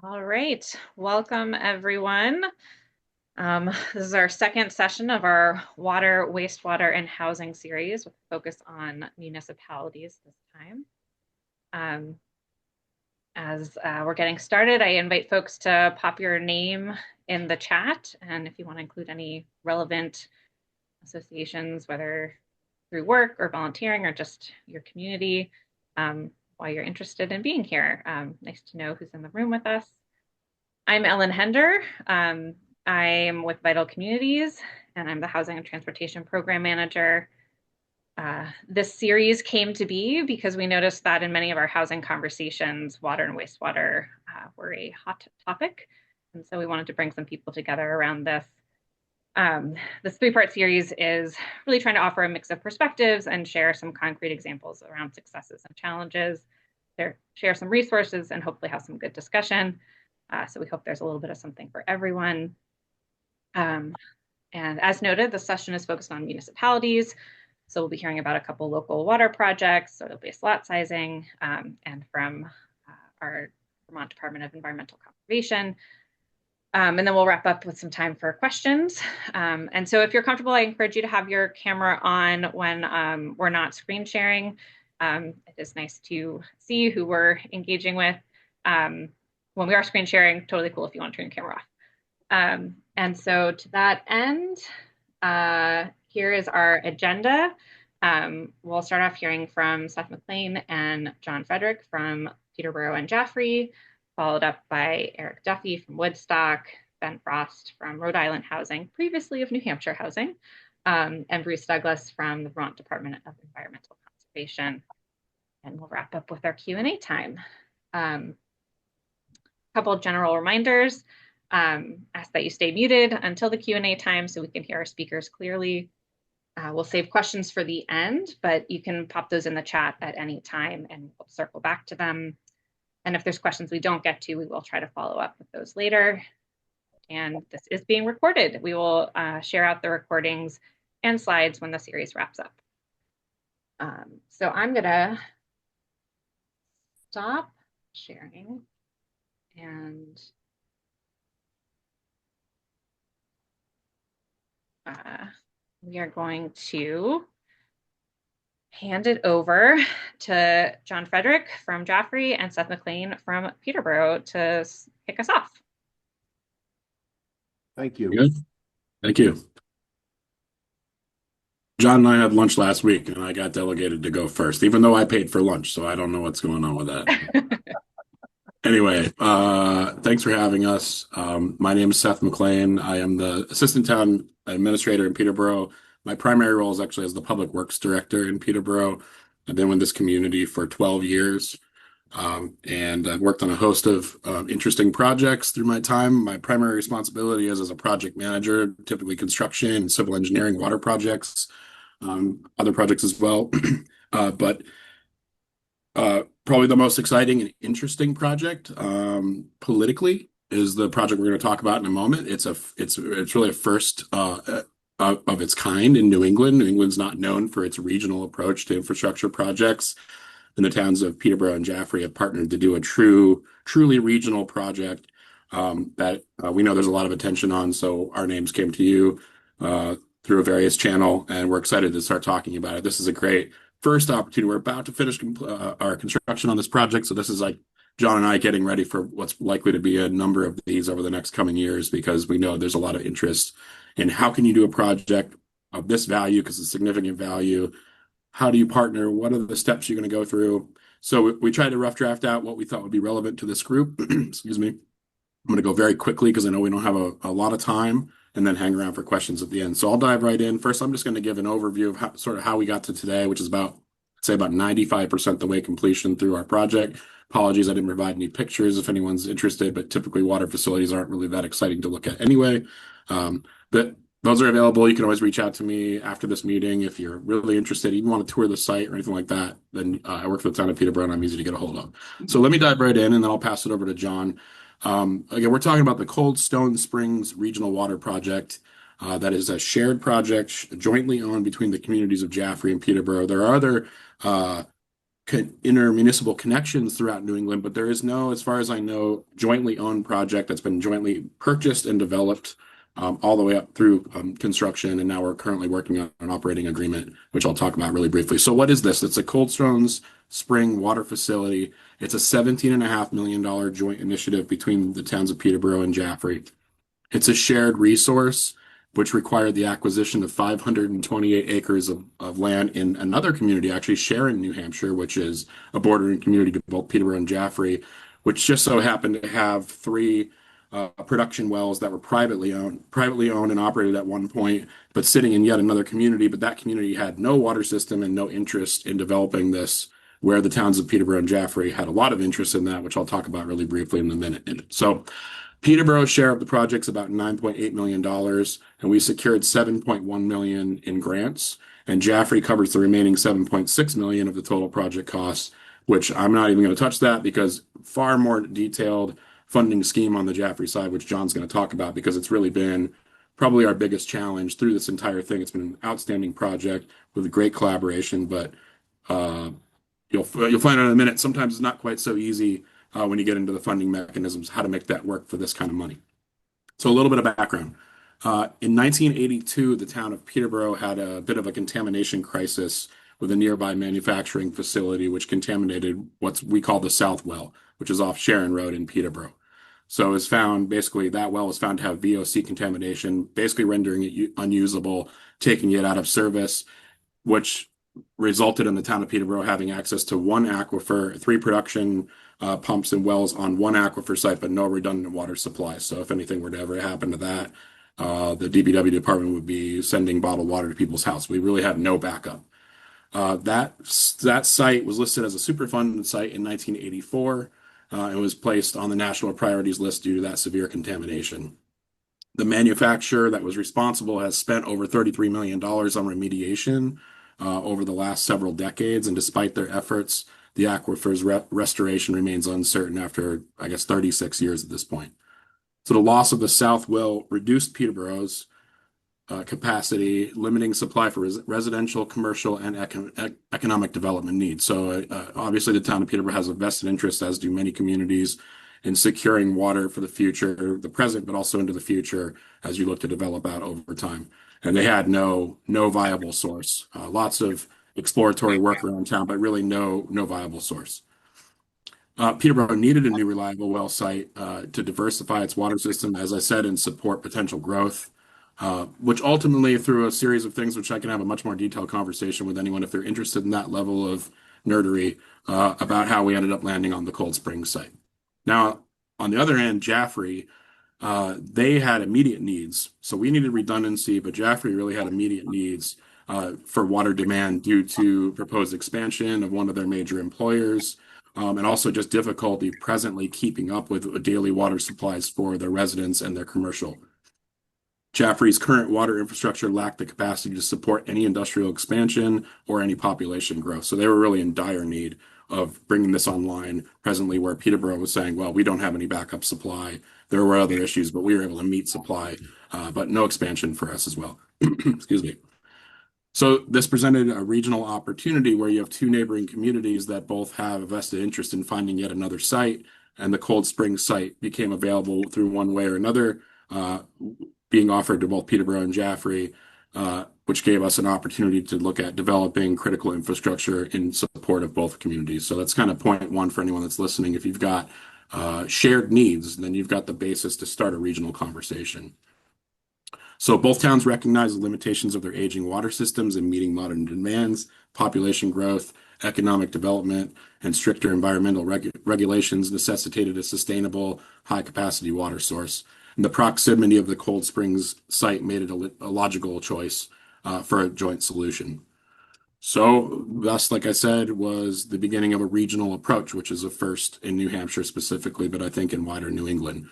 All right, welcome everyone. This is our second session of our water, wastewater, and housing series with a focus on municipalities this time. As we're getting started, I invite folks to pop your name in the chat, and if you want to include any relevant associations, whether through work or volunteering or just your community, while you're interested in being here. Nice to know who's in the room with us. I'm Ellen Hender. I'm with Vital Communities, and I'm the Housing and Transportation Program Manager. This series came to be because we noticed that in many of our housing conversations, water and wastewater were a hot topic. And so we wanted to bring some people together around this. This three-part series is really trying to offer a mix of perspectives and share some concrete examples around successes and challenges, share some resources, and hopefully have some good discussion. So we hope there's a little bit of something for everyone. And as noted, the session is focused on municipalities. So we'll be hearing about a couple local water projects, soil-based lot sizing, and from our Vermont Department of Environmental Conservation. And then we'll wrap up with some time for questions. And so if you're comfortable, I encourage you to have your camera on when we're not screen sharing. It is nice to see who we're engaging with. When we are screen sharing, totally cool if you want to turn your camera off. And so to that end, here is our agenda. We'll start off hearing from Seth MacLean and Jon Frederick from Peterborough and Jaffrey, followed up by Eric Duffy from Woodstock, Ben Frost from Rhode Island Housing, previously of New Hampshire Housing, and Bruce Douglas from the Vermont Department of Environmental Conservation. And we'll wrap up with our Q&A time. Couple of general reminders. Ask that you stay muted until the Q&A time so we can hear our speakers clearly. We'll save questions for the end, but you can pop those in the chat at any time and we'll circle back to them. And if there's questions we don't get to, we will try to follow up with those later. And this is being recorded. We will share out the recordings and slides when the series wraps up. So I'm gonna stop sharing. And we are going to hand it over to Jon Frederick from Jaffrey and Seth MacLean from Peterborough to kick us off. Thank you. Good. Thank you. John and I had lunch last week and I got delegated to go first, even though I paid for lunch, so I don't know what's going on with that. Anyway, thanks for having us. My name is Seth MacLean. I am the Assistant Town Administrator in Peterborough. My primary role is actually as the Public Works Director in Peterborough. I've been with this community for 12 years, and I've worked on a host of interesting projects through my time. My primary responsibility is as a project manager, typically construction and civil engineering, water projects, other projects as well. But probably the most exciting and interesting project politically is the project we're going to talk about in a moment. It's really a first of its kind in New England. New England's not known for its regional approach to infrastructure projects, and the towns of Peterborough and Jaffrey have partnered to do a truly regional project that we know there's a lot of attention on. So our names came to you through a various channel, and we're excited to start talking about it. This is a great first opportunity. We're about to finish our construction on this project. So this is like John and I getting ready for what's likely to be a number of these over the next coming years, because we know there's a lot of interest in how can you do a project of this value, because it's significant value. How do you partner? What are the steps you're going to go through? So we tried to rough draft out what we thought would be relevant to this group. Excuse me. I'm going to go very quickly because I know we don't have a lot of time, and then hang around for questions at the end. So I'll dive right in. First, I'm just going to give an overview of how we got to today, which is about 95% the way completion through our project. Apologies, I didn't provide any pictures if anyone's interested, but typically water facilities aren't really that exciting to look at anyway. But those are available. You can always reach out to me after this meeting if you're really interested, even want to tour the site or anything like that. Then I work for the town of Peterborough and I'm easy to get a hold of. So let me dive right in and then I'll pass it over to John. Again, we're talking about the Cold Stone Springs Regional Water Project. That is a shared project jointly owned between the communities of Jaffrey and Peterborough. There are other intermunicipal connections throughout New England, but there is no, as far as I know, jointly owned project that's been jointly purchased and developed all the way up through construction. And now we're currently working on an operating agreement, which I'll talk about really briefly. So what is this? It's a Cold Stones Spring water facility. It's a $17.5 million joint initiative between the towns of Peterborough and Jaffrey. It's a shared resource, which required the acquisition of 528 acres of land in another community, actually Sharon, New Hampshire, which is a bordering community to both Peterborough and Jaffrey, which just so happened to have three production wells that were privately owned and operated at one point, but sitting in yet another community. But that community had no water system and no interest in developing this, where the towns of Peterborough and Jaffrey had a lot of interest in that, which I'll talk about really briefly in a minute. So Peterborough's share of the project's about $9.8 million, and we secured $7.1 million in grants, and Jaffrey covers the remaining $7.6 million of the total project costs, which I'm not even going to touch that because far more detailed funding scheme on the Jaffrey side, which John's going to talk about, because it's really been probably our biggest challenge through this entire thing. It's been an outstanding project with a great collaboration, but you'll find out in a minute, sometimes it's not quite so easy when you get into the funding mechanisms, how to make that work for this kind of money. So a little bit of background. In 1982, the town of Peterborough had a bit of a contamination crisis with a nearby manufacturing facility, which contaminated what we call the South Well, which is off Sharon Road in Peterborough. So it was found, basically, that well was found to have VOC contamination, basically rendering it unusable, taking it out of service, which resulted in the town of Peterborough having access to one aquifer, three production pumps and wells on one aquifer site, but no redundant water supply. So if anything were to ever happen to that, the DPW department would be sending bottled water to people's house. We really have no backup. That site was listed as a Superfund site in 1984 and was placed on the national priorities list due to that severe contamination. The manufacturer that was responsible has spent over $33 million on remediation over the last several decades, and despite their efforts, the aquifer's restoration remains uncertain after, I guess, 36 years at this point. So the loss of the South Well reduced Peterborough's capacity, limiting supply for residential, commercial, and economic development needs. So obviously the town of Peterborough has a vested interest, as do many communities, in securing water for the future, the present, but also into the future as you look to develop out over time. And they had no viable source. Lots of exploratory work around town, but really no viable source. Peterborough needed a new reliable well site to diversify its water system, as I said, and support potential growth, which ultimately, through a series of things, which I can have a much more detailed conversation with anyone if they're interested in that level of nerdery, about how we ended up landing on the Cold Springs site. Now, on the other hand, Jaffrey, they had immediate needs. So we needed redundancy, but Jaffrey really had immediate needs for water demand due to proposed expansion of one of their major employers, and also just difficulty presently keeping up with daily water supplies for their residents and their commercial. Jaffrey's current water infrastructure lacked the capacity to support any industrial expansion or any population growth. So they were really in dire need of bringing this online presently, where Peterborough was saying, well, we don't have any backup supply. There were other issues, but we were able to meet supply, but no expansion for us as well. Excuse me. So this presented a regional opportunity where you have two neighboring communities that both have a vested interest in finding yet another site, and the Cold Springs site became available through one way or another, being offered to both Peterborough and Jaffrey, which gave us an opportunity to look at developing critical infrastructure in support of both communities. So that's kind of point one for anyone that's listening. If you've got shared needs, then you've got the basis to start a regional conversation. So both towns recognize the limitations of their aging water systems in meeting modern demands, population growth, economic development, and stricter environmental regulations necessitated a sustainable, high-capacity water source. And the proximity of the Cold Springs site made it a logical choice for a joint solution. So thus, like I said, was the beginning of a regional approach, which is a first in New Hampshire specifically, but I think in wider New England.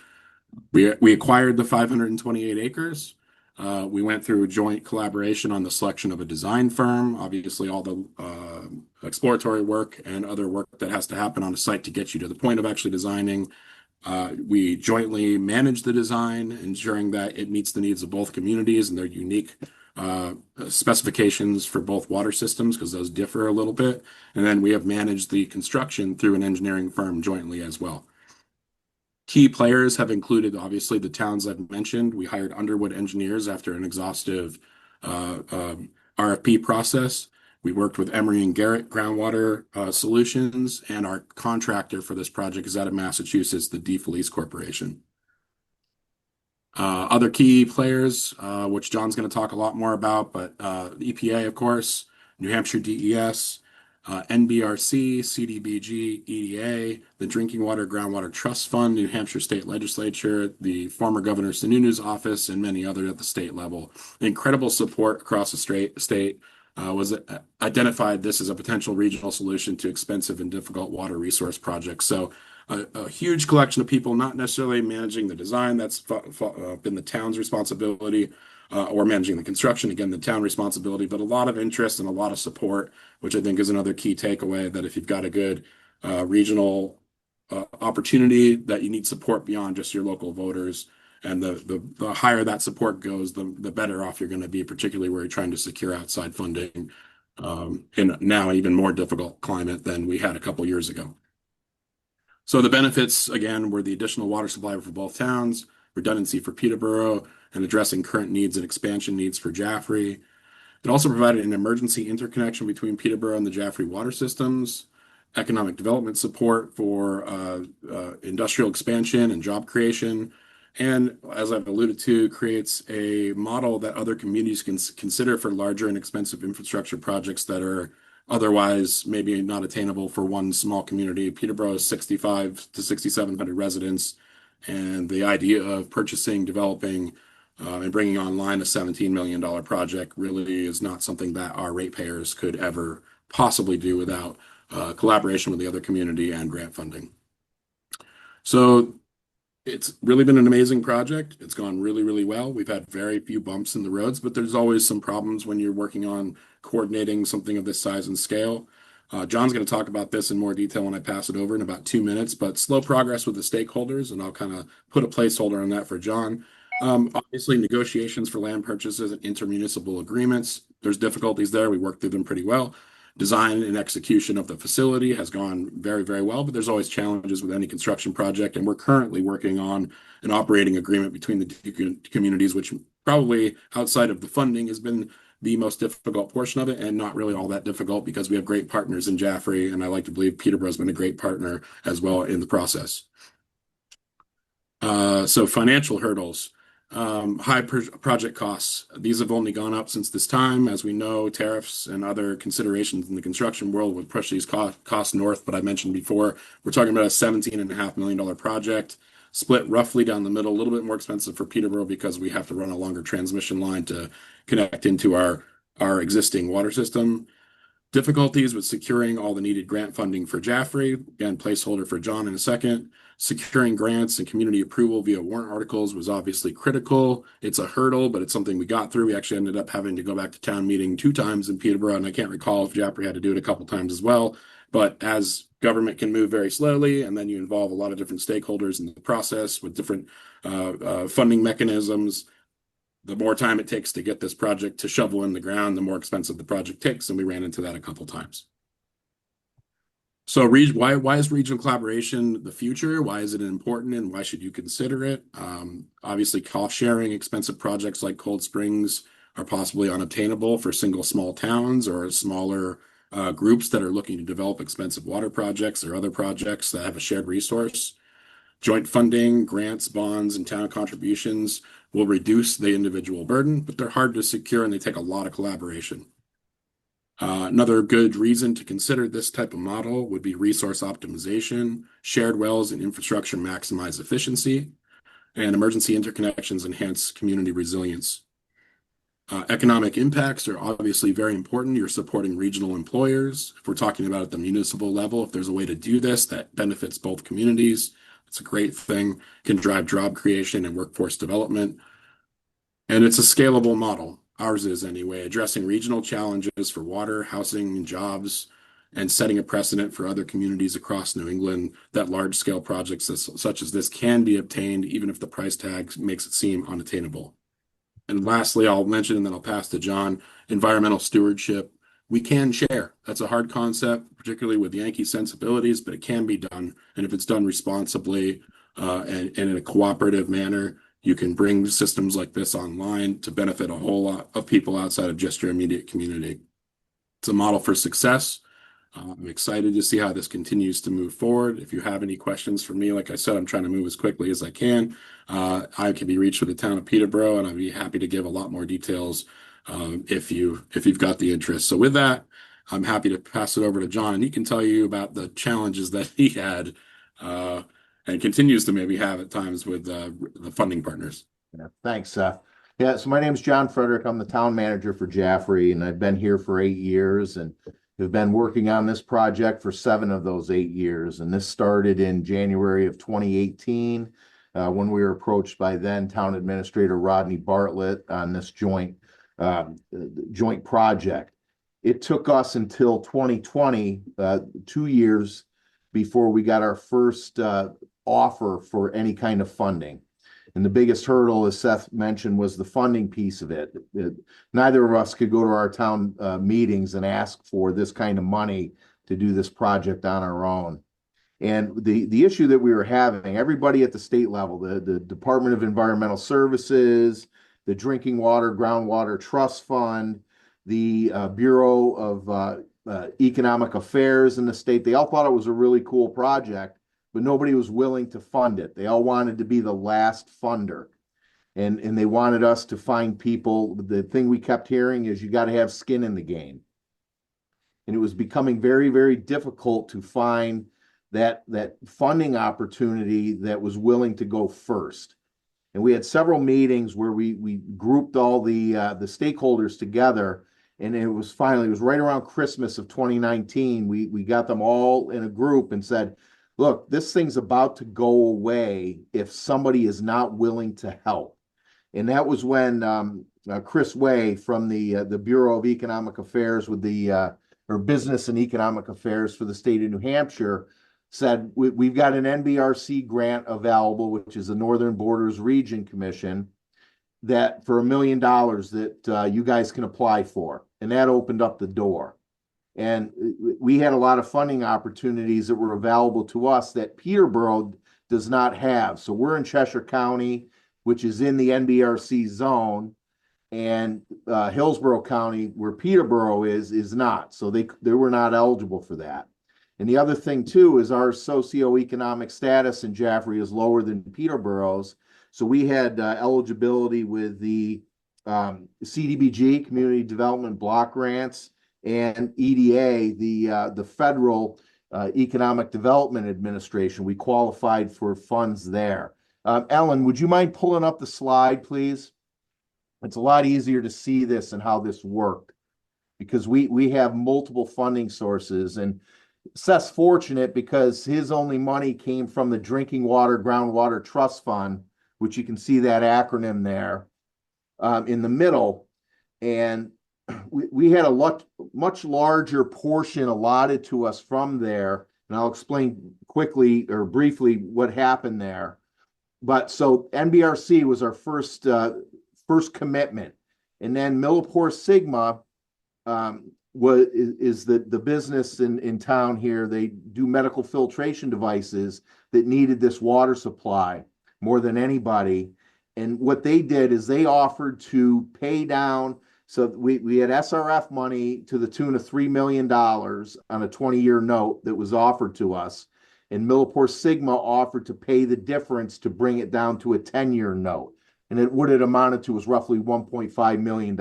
We acquired the 528 acres. We went through a joint collaboration on the selection of a design firm, obviously all the exploratory work and other work that has to happen on a site to get you to the point of actually designing. We jointly manage the design, ensuring that it meets the needs of both communities and their unique specifications for both water systems because those differ a little bit. And then we have managed the construction through an engineering firm jointly as well. Key players have included, obviously, the towns I've mentioned. We hired Underwood engineers after an exhaustive RFP process. We worked with Emery and Garrett Groundwater Solutions, and our contractor for this project is out of Massachusetts, the DeFelice Corporation. Other key players, which John's going to talk a lot more about, but the EPA, of course, New Hampshire DES, NBRC, CDBG, EDA, the Drinking Water Groundwater Trust Fund, New Hampshire State Legislature, the former Governor Sununu's office, and many others at the state level. Incredible support across the state was identified this as a potential regional solution to expensive and difficult water resource projects. So a huge collection of people, not necessarily managing the design, that's been the town's responsibility, or managing the construction, again, the town responsibility, but a lot of interest and a lot of support, which I think is another key takeaway, that if you've got a good regional opportunity, that you need support beyond just your local voters. And the higher that support goes, the better off you're going to be, particularly where you're trying to secure outside funding in now even more difficult climate than we had a couple years ago. So the benefits, again, were the additional water supply for both towns, redundancy for Peterborough, and addressing current needs and expansion needs for Jaffrey. It also provided an emergency interconnection between Peterborough and the Jaffrey water systems, economic development support for industrial expansion and job creation, and, as I've alluded to, creates a model that other communities can consider for larger and expensive infrastructure projects that are otherwise maybe not attainable for one small community. Peterborough is 6,500 to 6,700 residents, and the idea of purchasing, developing, and bringing online a $17 million project really is not something that our ratepayers could ever possibly do without collaboration with the other community and grant funding. So it's really been an amazing project. It's gone really, really well. We've had very few bumps in the roads, but there's always some problems when you're working on coordinating something of this size and scale. John's going to talk about this in more detail when I pass it over in about 2 minutes, but slow progress with the stakeholders, and I'll kind of put a placeholder on that for John. Obviously, negotiations for land purchases and intermunicipal agreements, there's difficulties there. We worked through them pretty well. Design and execution of the facility has gone very, very well, but there's always challenges with any construction project, and we're currently working on an operating agreement between the two communities, which probably outside of the funding has been the most difficult portion of it, and not really all that difficult because we have great partners in Jaffrey, and I like to believe Peterborough has been a great partner as well in the process. So financial hurdles. High project costs. These have only gone up since this time. As we know, tariffs and other considerations in the construction world would push these costs north. But I mentioned before, we're talking about a $17.5 million project, split roughly down the middle, a little bit more expensive for Peterborough because we have to run a longer transmission line to connect into our existing water system. Difficulties with securing all the needed grant funding for Jaffrey. Again, placeholder for John in a second. Securing grants and community approval via warrant articles was obviously critical. It's a hurdle, but it's something we got through. We actually ended up having to go back to town meeting 2 times in Peterborough, and I can't recall if Jaffrey had to do it a couple times as well. But as government can move very slowly, and then you involve a lot of different stakeholders in the process with different funding mechanisms, the more time it takes to get this project to shovel in the ground, the more expensive the project takes, and we ran into that a couple times. So why is regional collaboration the future? Why is it important, and why should you consider it? Obviously, cost sharing, expensive projects like Cold Springs are possibly unobtainable for single small towns or smaller groups that are looking to develop expensive water projects or other projects that have a shared resource. Joint funding, grants, bonds, and town contributions will reduce the individual burden, but they're hard to secure and they take a lot of collaboration. Another good reason to consider this type of model would be resource optimization. Shared wells and infrastructure maximize efficiency, and emergency interconnections enhance community resilience. Economic impacts are obviously very important. You're supporting regional employers. If we're talking about at the municipal level, if there's a way to do this that benefits both communities, it's a great thing, can drive job creation and workforce development. And it's a scalable model. Ours is anyway, addressing regional challenges for water, housing, and jobs, and setting a precedent for other communities across New England that large-scale projects such as this can be obtained even if the price tag makes it seem unattainable. And lastly, I'll mention, and then I'll pass to John, environmental stewardship. We can share. That's a hard concept, particularly with Yankee sensibilities, but it can be done. And if it's done responsibly and in a cooperative manner, you can bring systems like this online to benefit a whole lot of people outside of just your immediate community. It's a model for success. I'm excited to see how this continues to move forward. If you have any questions for me, like I said, I'm trying to move as quickly as I can. I can be reached with the town of Peterborough, and I'd be happy to give a lot more details if you've got the interest. So with that, I'm happy to pass it over to John, and he can tell you about the challenges that he had and continues to maybe have at times with the funding partners. Yeah, thanks, Seth. Yeah, so my name is Jon Frederick. I'm the town manager for Jaffrey, and I've been here for 8 years and have been working on this project for 7 of those 8 years. And this started in January of 2018 when we were approached by then Town Administrator Rodney Bartlett on this joint project. It took us until 2020, 2 years before we got our first offer for any kind of funding. And the biggest hurdle, as Seth mentioned, was the funding piece of it. Neither of us could go to our town meetings and ask for this kind of money to do this project on our own. And the issue that we were having, everybody at the state level, the Department of Environmental Services, the Drinking Water, Groundwater Trust Fund, the Bureau of Economic Affairs in the state, they all thought it was a really cool project, but nobody was willing to fund it. They all wanted to be the last funder. And they wanted us to find people. The thing we kept hearing is you got to have skin in the game. And it was becoming very, very difficult to find that funding opportunity that was willing to go first. And we had several meetings where we grouped all the stakeholders together. And it was right around Christmas of 2019. We got them all in a group and said, look, this thing's about to go away if somebody is not willing to help. And that was when Chris Way from the Bureau of Economic Affairs with or Business and Economic Affairs for the state of New Hampshire said, we've got an NBRC grant available, which is the Northern Borders Region Commission, that for $1 million that you guys can apply for. And that opened up the door. And we had a lot of funding opportunities that were available to us that Peterborough does not have. So we're in Cheshire County, which is in the NBRC zone, and Hillsborough County, where Peterborough is not. So they were not eligible for that. And the other thing too is our socioeconomic status in Jaffrey is lower than Peterborough's. So we had eligibility with the CDBG, Community Development Block Grants, and EDA, the Federal Economic Development Administration. We qualified for funds there. Ellen, would you mind pulling up the slide, please? It's a lot easier to see this and how this worked because we have multiple funding sources. And Seth's fortunate because his only money came from the Drinking Water, Groundwater Trust Fund, which you can see that acronym there in the middle. And we had a much larger portion allotted to us from there. And I'll explain quickly or briefly what happened there. But so NBRC was our first commitment. And then Millipore Sigma is the business in town here. They do medical filtration devices that needed this water supply more than anybody. And what they did is they offered to pay down. So we had SRF money to the tune of $3 million on a 20-year note that was offered to us. And Millipore Sigma offered to pay the difference to bring it down to a 10-year note. And what it amounted to was roughly $1.5 million.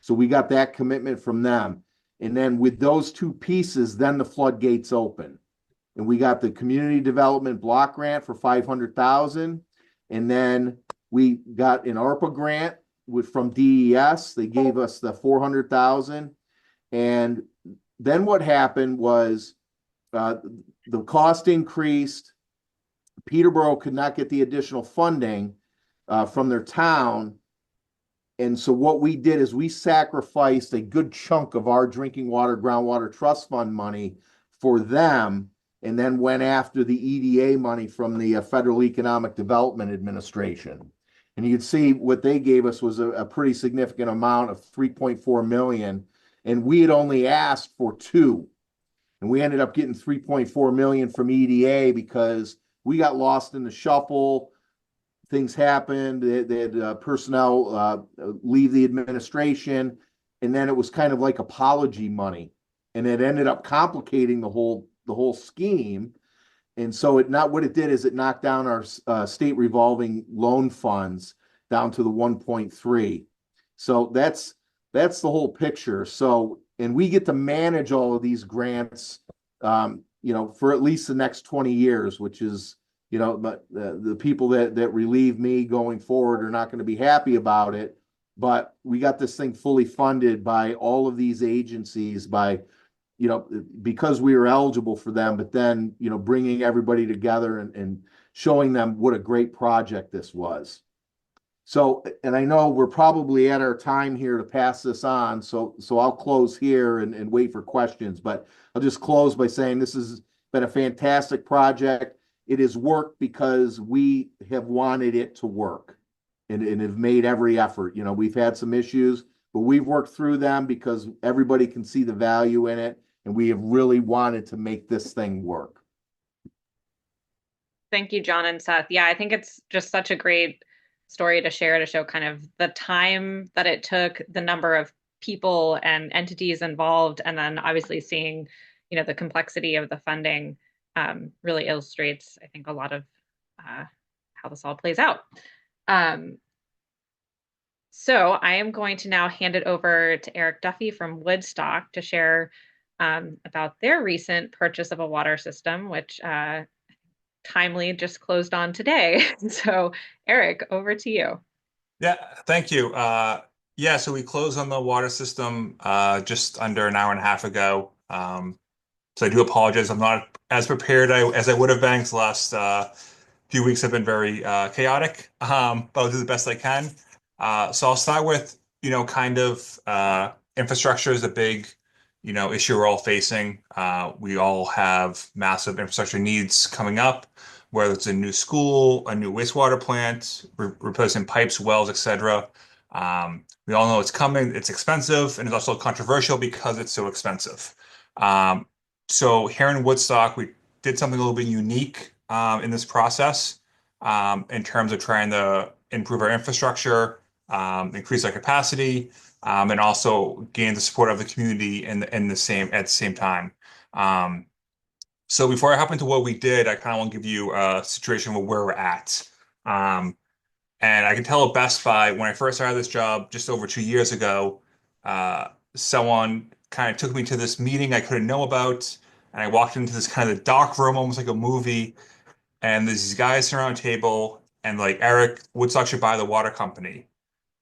So we got that commitment from them. And then with those two pieces, then the floodgates open. And we got the Community Development Block Grant for $500,000. And then we got an ARPA grant from DES. They gave us the $400,000. And then what happened was the cost increased. Peterborough could not get the additional funding from their town. And so what we did is we sacrificed a good chunk of our Drinking Water, Groundwater Trust Fund money for them, and then went after the EDA money from the Federal Economic Development Administration. And you can see what they gave us was a pretty significant amount of 3.4 million. And we had only asked for 2. And we ended up getting 3.4 million from EDA because we got lost in the shuffle. Things happened. They had personnel leave the administration. And then it was kind of like apology money. And it ended up complicating the whole scheme. And so what it did is it knocked down our state revolving loan funds down to the 1.3. So that's the whole picture. So, and we get to manage all of these grants, for at least the next 20 years, which is, but the people that relieve me going forward are not going to be happy about it. But we got this thing fully funded by all of these agencies because we were eligible for them, but then, bringing everybody together and showing them what a great project this was. So, and I know we're probably at our time here to pass this on. So I'll close here and wait for questions, but I'll just close by saying this has been a fantastic project. It has worked because we have wanted it to work and have made every effort. We've had some issues, but we've worked through them because everybody can see the value in it. And we have really wanted to make this thing work. Thank you, Jon and Seth. Yeah, I think it's just such a great story to share, to show kind of the time that it took, the number of people and entities involved, and then obviously seeing, the complexity of the funding really illustrates, I think, a lot of how this all plays out. So I am going to now hand it over to Eric Duffy from Woodstock to share about their recent purchase of a water system, which timely just closed on today. So Eric, over to you. Yeah, thank you. So we closed on the water system just under an hour and a half ago. So I do apologize. I'm not as prepared as I would have been. The last few weeks have been very chaotic, but I'll do the best I can. So I'll start with, infrastructure is a big, issue we're all facing. We all have massive infrastructure needs coming up, whether it's a new school, a new wastewater plant, replacing pipes, wells, etc. We all know it's coming, it's expensive, and it's also controversial because it's so expensive. So here in Woodstock, we did something a little bit unique in this process in terms of trying to improve our infrastructure, increase our capacity, and also gain the support of the community at the same time. So before I hop into what we did, I kind of want to give you a situation of where we're at. And I can tell it best by when I first started this job just over 2 years ago, someone kind of took me to this meeting I couldn't know about, and I walked into this kind of dark room, almost like a movie, and there's these guys sitting around a table, and like, Eric, Woodstock should buy the water company.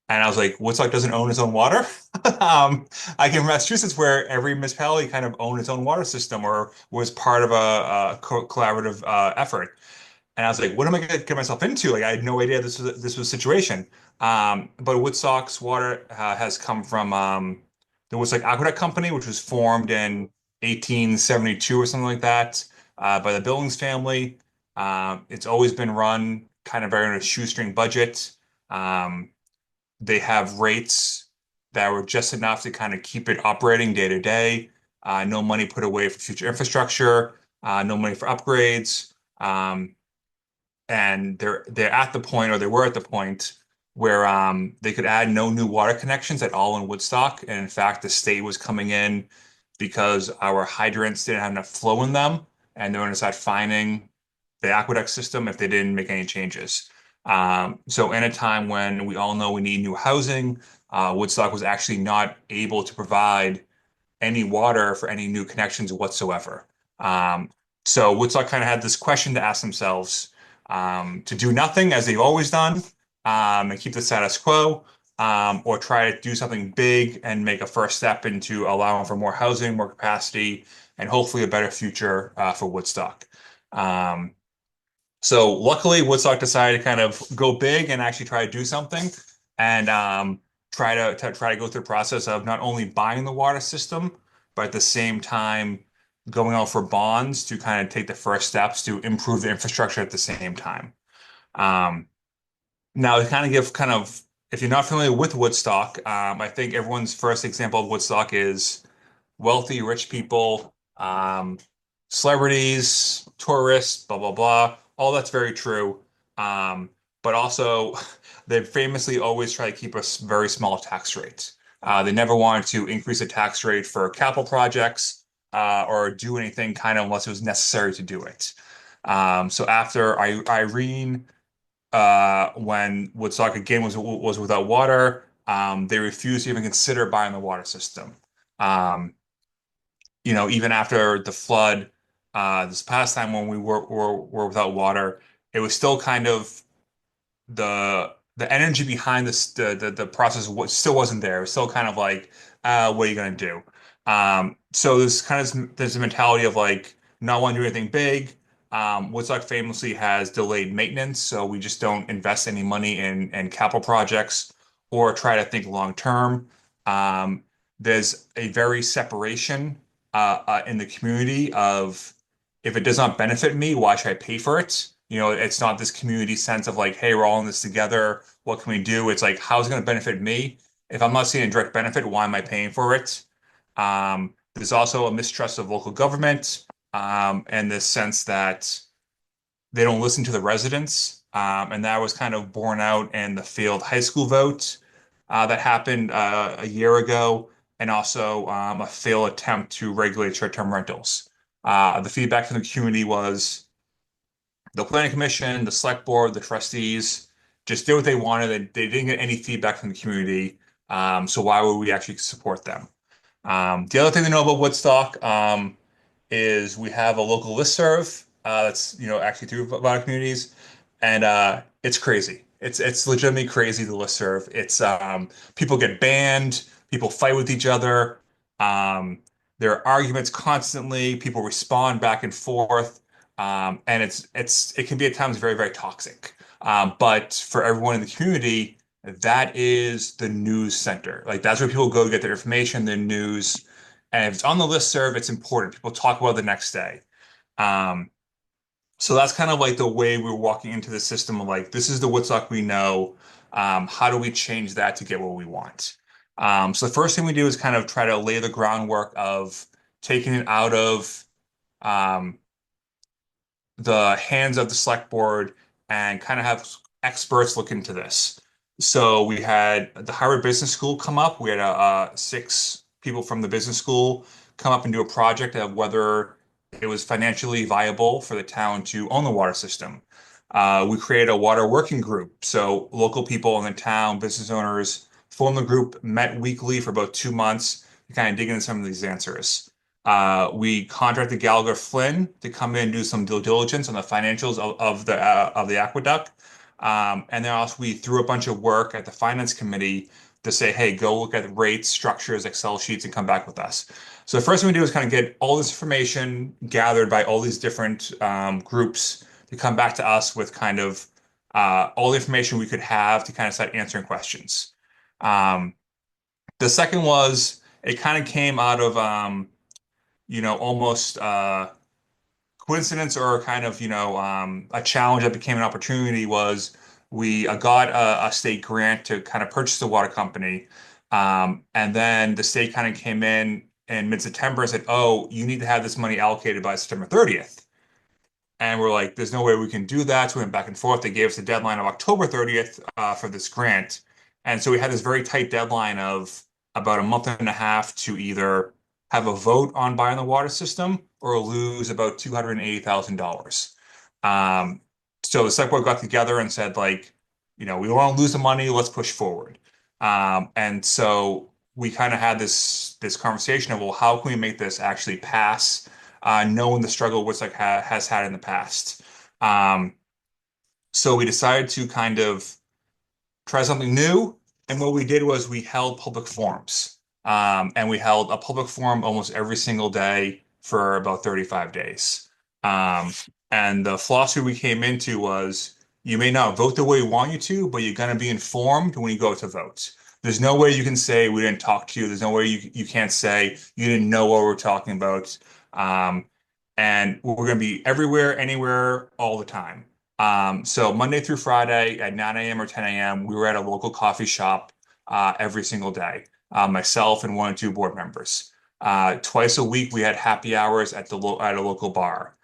And I was like, Woodstock doesn't own its own water. I came from Massachusetts where every municipality kind of owned its own water system or was part of a collaborative effort. And I was like, what am I going to get myself into? Like, I had no idea this was a situation. But Woodstock's water has come from the Woodstock Aqueduct Company, which was formed in 1872 or something like that by the Billings family. It's always been run kind of very on a shoestring budget. They have rates that were just enough to kind of keep it operating day to day. No money put away for future infrastructure, no money for upgrades. And they're at the point, or they were at the point where they could add no new water connections at all in Woodstock. And in fact, the state was coming in because our hydrants didn't have enough flow in them, and they were going to start fining the aqueduct system if they didn't make any changes. So in a time when we all know we need new housing, Woodstock was actually not able to provide any water for any new connections whatsoever. So Woodstock kind of had this question to ask themselves, to do nothing as they've always done, and keep the status quo, or try to do something big and make a first step into allowing for more housing, more capacity, and hopefully a better future for Woodstock. So luckily, Woodstock decided to kind of go big and actually try to do something, and try to go through the process of not only buying the water system, but at the same time going out for bonds to kind of take the first steps to improve the infrastructure at the same time. Now, to if you're not familiar with Woodstock, I think everyone's first example of Woodstock is wealthy, rich people, celebrities, tourists, blah, blah, blah. All that's very true. But also, they famously always try to keep a very small tax rate. They never wanted to increase the tax rate for capital projects or do anything kind of unless it was necessary to do it. So after Irene, when Woodstock again was without water, they refused to even consider buying the water system. Um, Even after the flood, this past time when we were without water, it was still kind of the energy behind the process still wasn't there. It was still kind of like, what are you gonna do? So there's a mentality of like not wanting to do anything big. Woodstock famously has delayed maintenance, so we just don't invest any money in capital projects or try to think long term. Um, there's a very separation in the community of if it does not benefit me, why should I pay for it? It's not this community sense of like, hey, we're all in this together. What can we do? It's like, how's it going to benefit me? If I'm not seeing a direct benefit, why am I paying for it? There's also a mistrust of local government, and this sense that they don't listen to the residents. And that was kind of borne out in the failed high school vote that happened a year ago, and also a failed attempt to regulate short-term rentals. The feedback from the community was the planning commission, the select board, the trustees just did what they wanted. They didn't get any feedback from the community. So why would we actually support them? The other thing to know about Woodstock is we have a local listserv that's actually through a lot of communities, and it's crazy. It's legitimately crazy, the listserv. It's people get banned, people fight with each other. Um, there are arguments constantly. People respond back and forth, and it can be at times very, very toxic. But for everyone in the community, that is the news center. Like that's where people go to get their information, their news. And if it's on the listserv, it's important. People talk about it the next day. Um, so that's kind of like the way we're walking into the system of like, this is the Woodstock we know. How do we change that to get what we want? So the first thing we do is kind of try to lay the groundwork of taking it out of um, the hands of the select board and kind of have experts look into this. So we had the Harvard Business School come up. We had six people from the business school come up and do a project of whether it was financially viable for the town to own the water system. We created a water working group. So local people in the town, business owners, formed the group, met weekly for about 2 months to kind of dig into some of these answers. We contracted Gallagher Flynn to come in and do some due diligence on the financials of the aqueduct. And then also we threw a bunch of work at the finance committee to say, hey, go look at rates, structures, Excel sheets, and come back with us. So the first thing we do is kind of get all this information gathered by all these different groups to come back to us with kind of all the information we could have to kind of start answering questions. Um, the second was it kind of came out of almost coincidence or kind of, a challenge that became an opportunity was we got a state grant to kind of purchase the water company. And then the state kind of came in mid-September and said, oh, you need to have this money allocated by September 30th. And we're like, there's no way we can do that. So we went back and forth. They gave us a deadline of October 30th for this grant. And so we had this very tight deadline of about a month and a half to either have a vote on buying the water system or lose about $280,000. So the select board got together and said, like, we don't want to lose the money. Let's push forward. And so we kind of had this conversation of, well, how can we make this actually pass? Knowing the struggle Woodstock has had in the past. So we decided to kind of try something new. And what we did was we held public forums. And we held a public forum almost every single day for about 35 days. And the philosophy we came into was you may not vote the way we want you to, but you're going to be informed when you go to vote. There's no way you can say we didn't talk to you. There's no way you can't say you didn't know what we're talking about. And we're going to be everywhere, anywhere, all the time. So Monday through Friday at 9 a.m. or 10 a.m., we were at a local coffee shop every single day, myself and one or two board members. Twice a week, we had happy hours at at a local bar.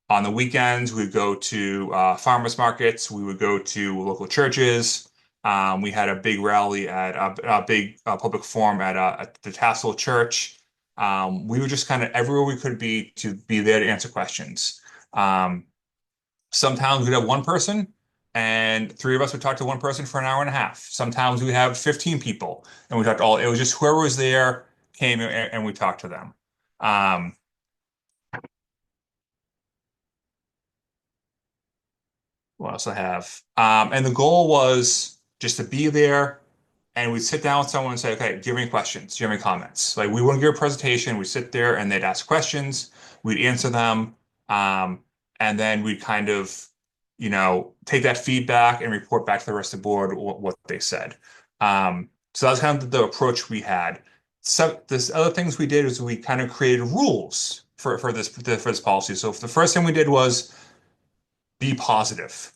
On the weekends, we would go to farmers markets. We would go to local churches. We had a big rally at a big public forum at the Tassel Church. We were just kind of everywhere we could be to be there to answer questions. Sometimes we'd have one person, and three of us would talk to one person for an hour and a half. Sometimes we have 15 people, and we talked all. It was just whoever was there came and we talked to them. Um, what else I have? And the goal was just to be there, and we'd sit down with someone and say, "Okay, do you have any questions? Do you have any comments?" Like we wouldn't give a presentation. We'd sit there and they'd ask questions. We'd answer them, and then we'd kind of, take that feedback and report back to the rest of the board what they said. So that's kind of the approach we had. So this other things we did is we kind of created rules for this policy. So the first thing we did was be positive.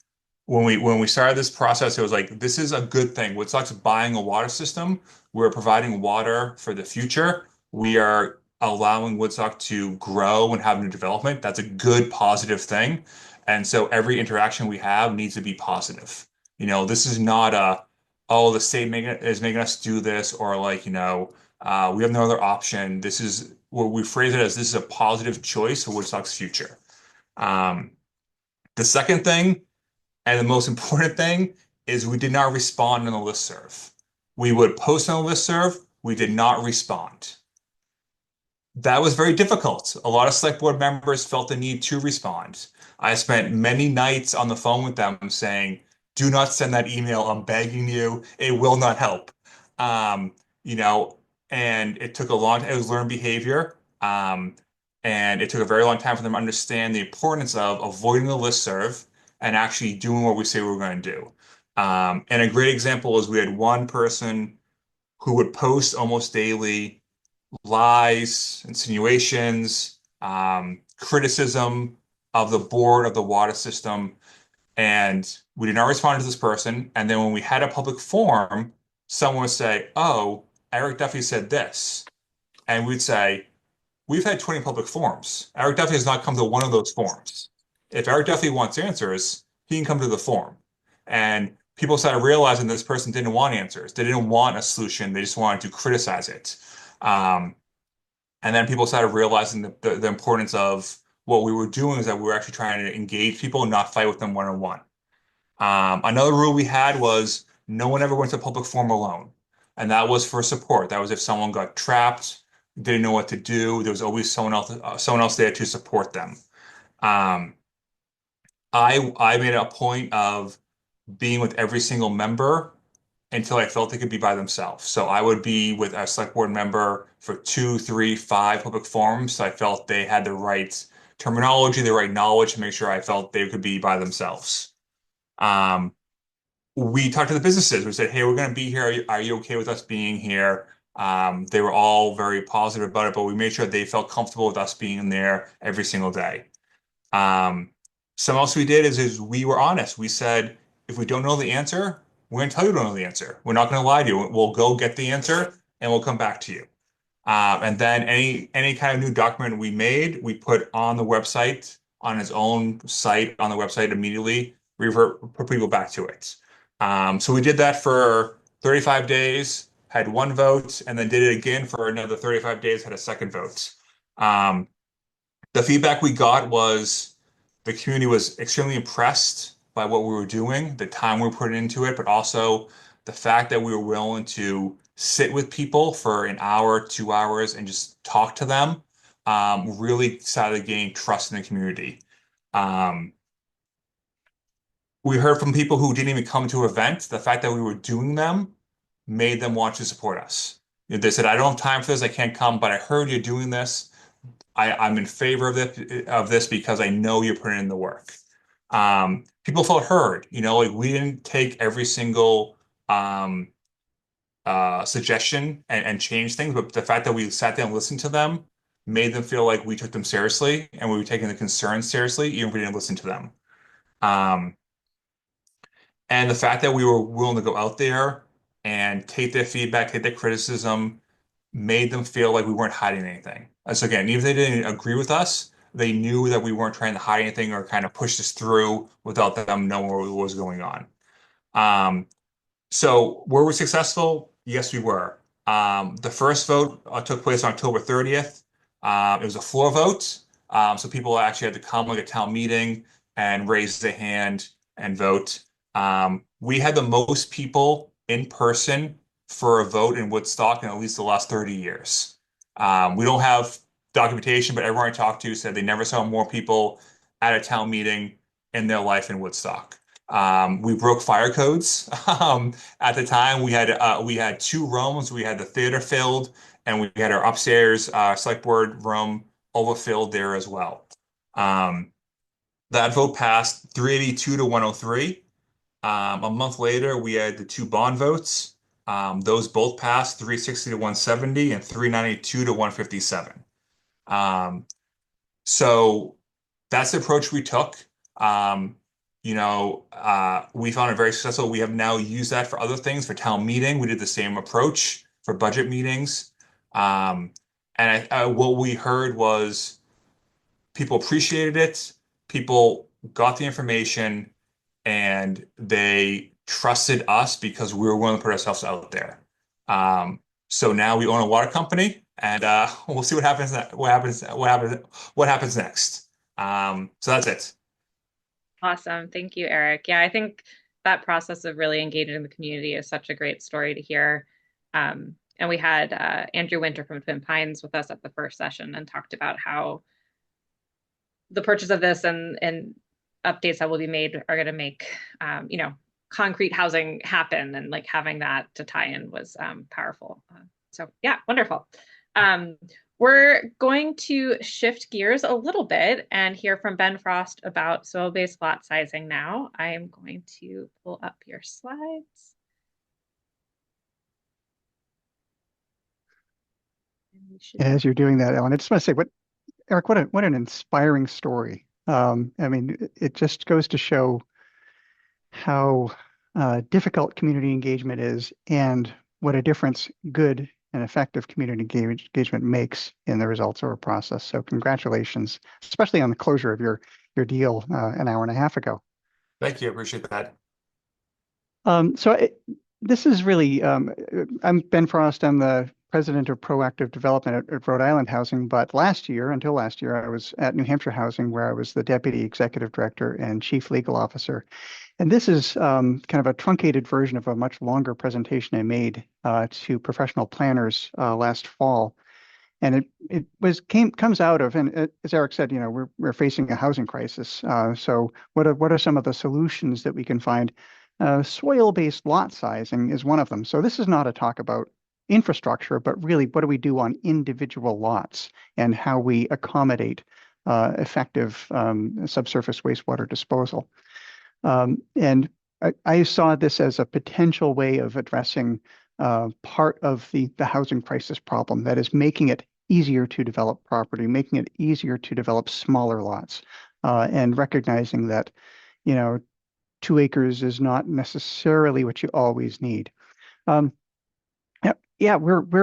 When we started this process, it was like, this is a good thing. Woodstock's buying a water system. We're providing water for the future. We are allowing Woodstock to grow and have new development. That's a good, positive thing. And so every interaction we have needs to be positive. This is not oh, the state is making us do this, or like, we have no other option. This is what we phrase it as, this is a positive choice for Woodstock's future. Um, the second thing, and the most important thing, is we did not respond on the listserv. We would post on the listserv, we did not respond. That was very difficult. A lot of select board members felt the need to respond. I spent many nights on the phone with them saying, do not send that email. I'm begging you. It will not help. Um, you know, and it took a long time. It was learned behavior. And it took a very long time for them to understand the importance of avoiding the listserv and actually doing what we say we're going to do. And a great example is we had one person who would post almost daily lies, insinuations, criticism of the board of the water system. And we did not respond to this person. And then when we had a public forum, someone would say, oh, Eric Duffy said this. And we'd say, we've had 20 public forums. Eric Duffy has not come to one of those forums. If Eric Duffy wants answers, he can come to the forum. And people started realizing this person didn't want answers. They didn't want a solution. They just wanted to criticize it. And then people started realizing the importance of what we were doing is that we were actually trying to engage people and not fight with them one-on-one. Another rule we had was no one ever went to a public forum alone. And that was for support. That was if someone got trapped, didn't know what to do, there was always someone else there to support them. I made a point of being with every single member until I felt they could be by themselves. So I would be with a select board member for 2, 3, 5 public forums. So I felt they had the right terminology, the right knowledge to make sure I felt they could be by themselves. We talked to the businesses. We said, hey, we're going to be here. Are you okay with us being here? They were all very positive about it, but we made sure they felt comfortable with us being there every single day. Something else we did is we were honest. We said, if we don't know the answer, we're going to tell you we don't know the answer. We're not going to lie to you. We'll go get the answer and we'll come back to you. And then any kind of new document we made, we put on the website, on its own site, on the website immediately, put people back to it. So we did that for 35 days, had one vote, and then did it again for another 35 days, had a second vote. The feedback we got was the community was extremely impressed by what we were doing, the time we were putting into it, but also the fact that we were willing to sit with people for an hour, 2 hours, and just talk to them, really started to gain trust in the community. We heard from people who didn't even come to events. The fact that we were doing them made them want to support us. They said, I don't have time for this, I can't come, but I heard you're doing this. I'm in favor of this because I know you're putting in the work. People felt heard. Like we didn't take every single suggestion and change things, but the fact that we sat down and listened to them made them feel like we took them seriously and we were taking the concerns seriously, even if we didn't listen to them. Um, and the fact that we were willing to go out there and take their feedback, take their criticism, made them feel like we weren't hiding anything. So again, even if they didn't agree with us, they knew that we weren't trying to hide anything or kind of push this through without them knowing what was going on. Um, so were we successful? Yes, we were. The first vote took place on October 30th. It was a floor vote. So people actually had to come like a town meeting and raise their hand and vote. We had the most people in person for a vote in Woodstock in at least the last 30 years. We don't have documentation, but everyone I talked to said they never saw more people at a town meeting in their life in Woodstock. We broke fire codes. At the time, we had two rooms. We had the theater filled, and we had our upstairs select board room overfilled there as well. That vote passed 382 to 103. A month later, we had the two bond votes. Those both passed 360 to 170 and 392 to 157. So that's the approach we took. We found it very successful. We have now used that for other things. For town meeting, we did the same approach for budget meetings. What we heard was people appreciated it. People got the information and they trusted us because we were willing to put ourselves out there. So now we own a water company, and we'll see what happens. What happens next. So that's it. Awesome. Thank you, Eric. Yeah, I think that process of really engaging in the community is such a great story to hear. And we had Andrew Winter from Twin Pines with us at the first session and talked about how the purchase of this and updates that will be made are going to make, concrete housing happen, and like having that to tie in was powerful. So yeah, wonderful. We're going to shift gears a little bit and hear from Ben Frost about soil-based lot sizing now. I am going to pull up your slides. As you're doing that, Ellen, I just want to say, Eric, what an inspiring story. It just goes to show how difficult community engagement is and what a difference good and effective community engagement makes in the results of a process. So congratulations, especially on the closure of your deal an hour and a half ago. Thank you. I appreciate that. This is really, I'm Ben Frost. I'm the president of proactive development at Rhode Island Housing. But until last year, I was at New Hampshire Housing, where I was the deputy executive director and chief legal officer. And this is kind of a truncated version of a much longer presentation I made to professional planners last fall. And it comes out of, and as Eric said, we're facing a housing crisis. So what are some of the solutions that we can find? Soil-based lot sizing is one of them. So this is not a talk about infrastructure, but really what do we do on individual lots and how we accommodate effective subsurface wastewater disposal. And I saw this as a potential way of addressing part of the housing crisis problem, that is making it easier to develop property, making it easier to develop smaller lots, and recognizing that, 2 acres is not necessarily what you always need. We're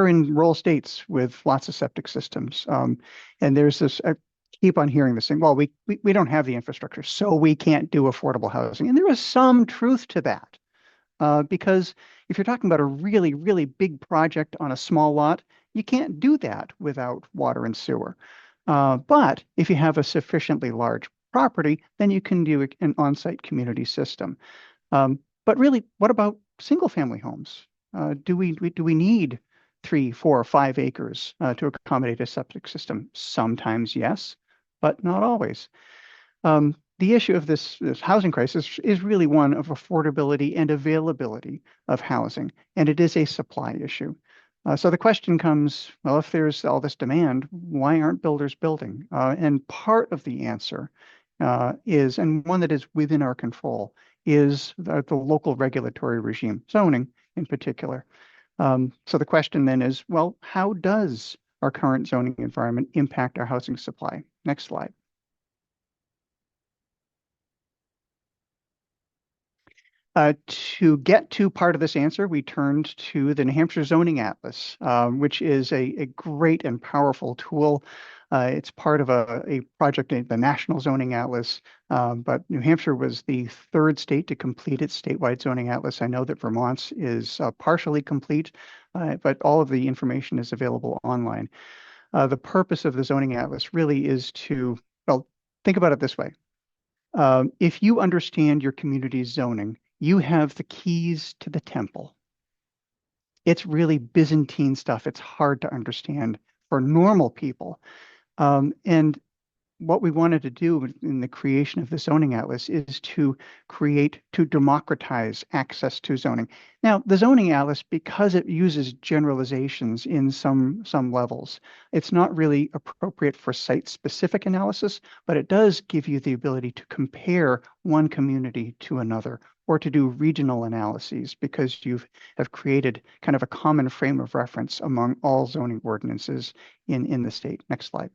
in rural states with lots of septic systems, and there's this. I keep on hearing this thing. Well, we don't have the infrastructure, so we can't do affordable housing, and there is some truth to that, because if you're talking about a really, really big project on a small lot, you can't do that without water and sewer. But if you have a sufficiently large property, then you can do an on-site community system. But really, what about single-family homes? Do we need 3, 4, 5 acres to accommodate a septic system? Sometimes yes, but not always. The issue of this housing crisis is really one of affordability and availability of housing, and it is a supply issue. So the question comes, well, if there's all this demand, why aren't builders building? And part of the answer is, and one that is within our control, is the local regulatory regime, zoning in particular. So the question then is, well, how does our current zoning environment impact our housing supply? Next slide. To get to part of this answer, we turned to the New Hampshire Zoning Atlas, which is a great and powerful tool. It's part of a project, the National Zoning Atlas, but New Hampshire was the third state to complete its statewide zoning atlas. I know that Vermont's is partially complete, but all of the information is available online. The purpose of the zoning atlas really is to, well, think about it this way. If you understand your community's zoning, you have the keys to the temple. It's really Byzantine stuff. It's hard to understand for normal people. And what we wanted to do in the creation of the zoning atlas is to democratize access to zoning. Now, the zoning atlas, because it uses generalizations in some levels, it's not really appropriate for site-specific analysis, but it does give you the ability to compare one community to another or to do regional analyses because you have created kind of a common frame of reference among all zoning ordinances in the state. Next slide.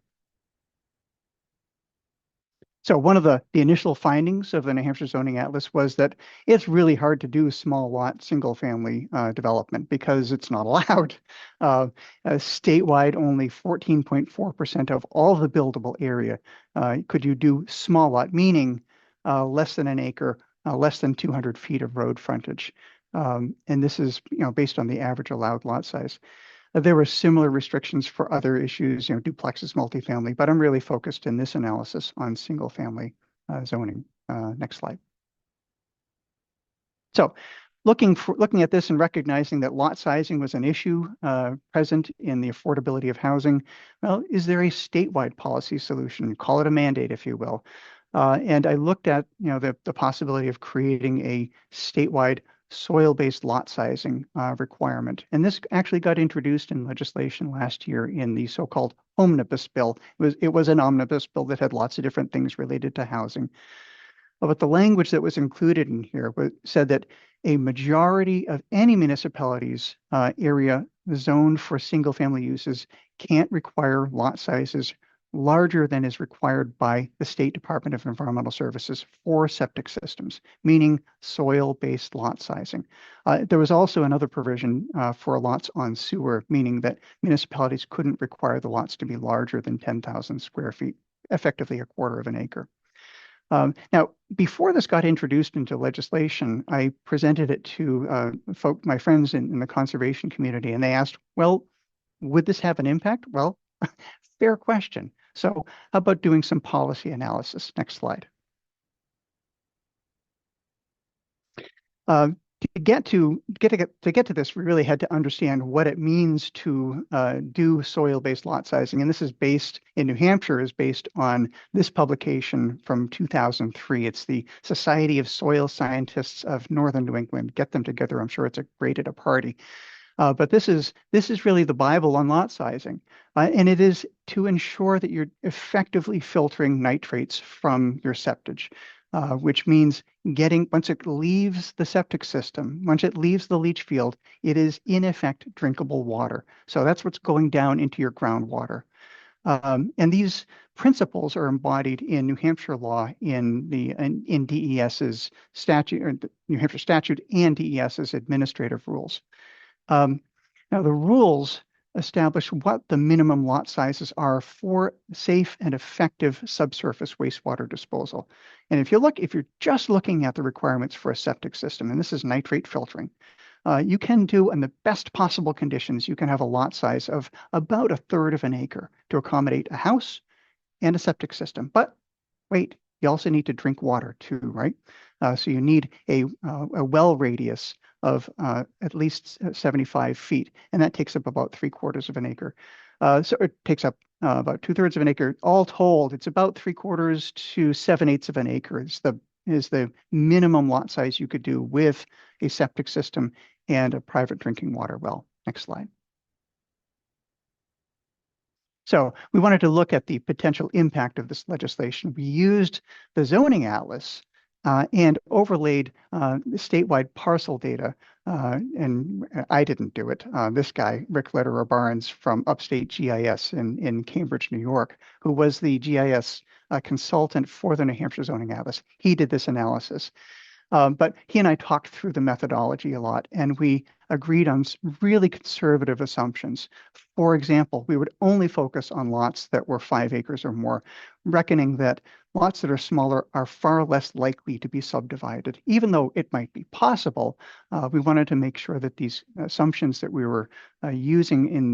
So one of the initial findings of the New Hampshire Zoning Atlas was that it's really hard to do small lot single family development because it's not allowed. Statewide, only 14.4% of all the buildable area could you do small lot, meaning less than an acre, less than 200 feet of road frontage. And this is based on the average allowed lot size. There were similar restrictions for other issues, duplexes, multifamily, but I'm really focused in this analysis on single family zoning. Next slide. So looking at this and recognizing that lot sizing was an issue present in the affordability of housing, well, is there a statewide policy solution? Call it a mandate, if you will. And I looked at the possibility of creating a statewide soil-based lot sizing requirement. And this actually got introduced in legislation last year in the so-called omnibus bill. It was an omnibus bill that had lots of different things related to housing. But the language that was included in here said that a majority of any municipality's area zoned for single-family uses can't require lot sizes larger than is required by the State Department of Environmental Services for septic systems, meaning soil-based lot sizing. There was also another provision for lots on sewer, meaning that municipalities couldn't require the lots to be larger than 10,000 square feet, effectively a quarter of an acre. Now, before this got introduced into legislation, I presented it to my friends in the conservation community, and they asked, well, would this have an impact? Well, fair question. So how about doing some policy analysis? Next slide. To get to this, we really had to understand what it means to do soil-based lot sizing. And this is based in New Hampshire, is based on this publication from 2003. It's the Society of Soil Scientists of Northern New England. Get them together. I'm sure it's great at a party. But this is really the Bible on lot sizing. And it is to ensure that you're effectively filtering nitrates from your septage, which means once it leaves the septic system, once it leaves the leach field, it is in effect drinkable water. So that's what's going down into your groundwater. And these principles are embodied in New Hampshire law in DES's statute, or the New Hampshire statute and DES's administrative rules. Now, the rules establish what the minimum lot sizes are for safe and effective subsurface wastewater disposal. And if you're just looking at the requirements for a septic system, and this is nitrate filtering, you can do, in the best possible conditions, you can have a lot size of about 1/3 of an acre to accommodate a house and a septic system. But wait, you also need to drink water too, right? So you need a well radius of at least 75 feet, and that takes up about 3/4 of an acre. So it takes up about 2/3 of an acre. All told, it's about 3/4 to 7/8 of an acre is the minimum lot size you could do with a septic system and a private drinking water well. Next slide. So we wanted to look at the potential impact of this legislation. We used the zoning atlas and overlaid the statewide parcel data. And I didn't do it. This guy, Rick Lederer Barnes from Upstate GIS in Cambridge, New York, who was the GIS consultant for the New Hampshire Zoning Atlas, he did this analysis. But he and I talked through the methodology a lot, and we agreed on really conservative assumptions. For example, we would only focus on lots that were 5 acres or more, reckoning that lots that are smaller are far less likely to be subdivided. Even though it might be possible, we wanted to make sure that these assumptions that we were using in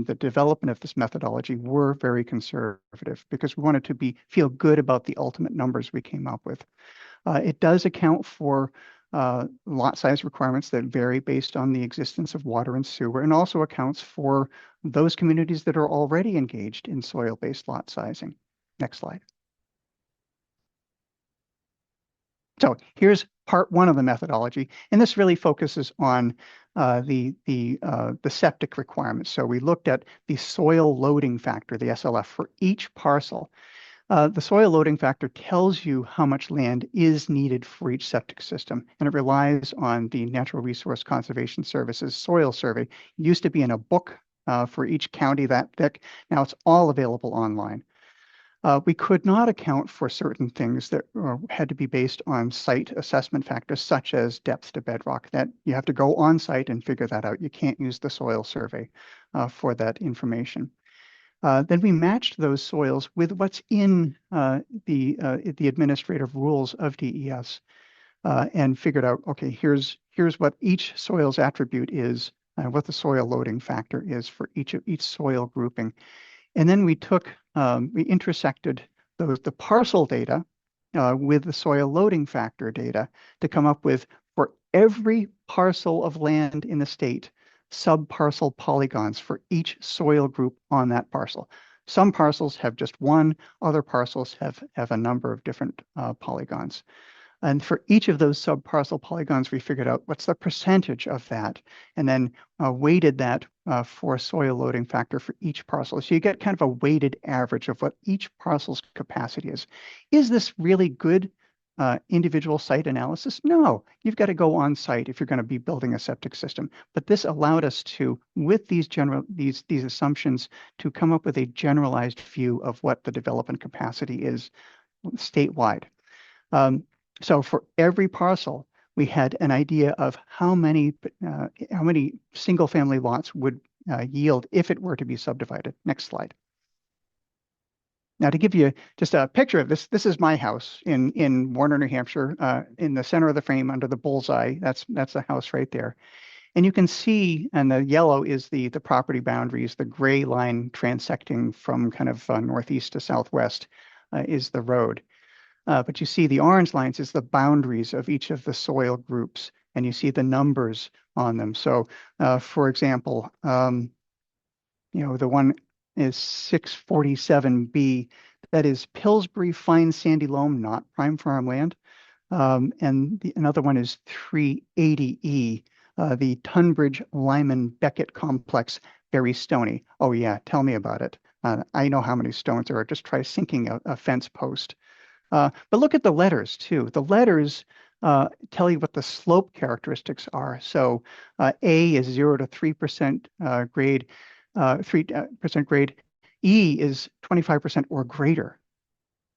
the development of this methodology were very conservative, because we wanted to feel good about the ultimate numbers we came up with. It does account for lot size requirements that vary based on the existence of water and sewer, and also accounts for those communities that are already engaged in soil-based lot sizing. Next slide. So here's part 1 of the methodology, and this really focuses on the septic requirements. So we looked at the soil loading factor, the SLF, for each parcel. The soil loading factor tells you how much land is needed for each septic system, and it relies on the Natural Resource Conservation Service's soil survey. It used to be in a book for each county that thick. Now it's all available online. We could not account for certain things that had to be based on site assessment factors, such as depth to bedrock, that you have to go on site and figure that out. You can't use the soil survey for that information. Then we matched those soils with what's in the administrative rules of DES and figured out, okay, here's what each soil's attribute is, what the soil loading factor is for each soil grouping. And then we intersected the parcel data with the soil loading factor data to come up with, for every parcel of land in the state, sub-parcel polygons for each soil group on that parcel. Some parcels have just one, other parcels have a number of different polygons. And for each of those sub-parcel polygons, we figured out what's the percentage of that, and then weighted that for soil loading factor for each parcel. So you get kind of a weighted average of what each parcel's capacity is. Is this really good individual site analysis? No, you've got to go on site if you're going to be building a septic system. But this allowed us to, with these assumptions, to come up with a generalized view of what the development capacity is statewide. So for every parcel, we had an idea of how many single-family lots would yield if it were to be subdivided. Next slide. Now, to give you just a picture of this, this is my house in Warner, New Hampshire, in the center of the frame under the bullseye. That's the house right there. And you can see, and the yellow is the property boundaries, the gray line transecting from kind of northeast to southwest is the road. But you see the orange lines is the boundaries of each of the soil groups, and you see the numbers on them. So, for example, the one is 647B. That is Pillsbury Fine Sandy Loam, not prime farmland. And another one is 380E, the Tunbridge Lyman Beckett Complex, very stony. Oh yeah, tell me about it. I know how many stones there are. Just try sinking a fence post. But look at the letters too. The letters tell you what the slope characteristics are. So A is 0 to 3% grade, 3% grade. E is 25% or greater.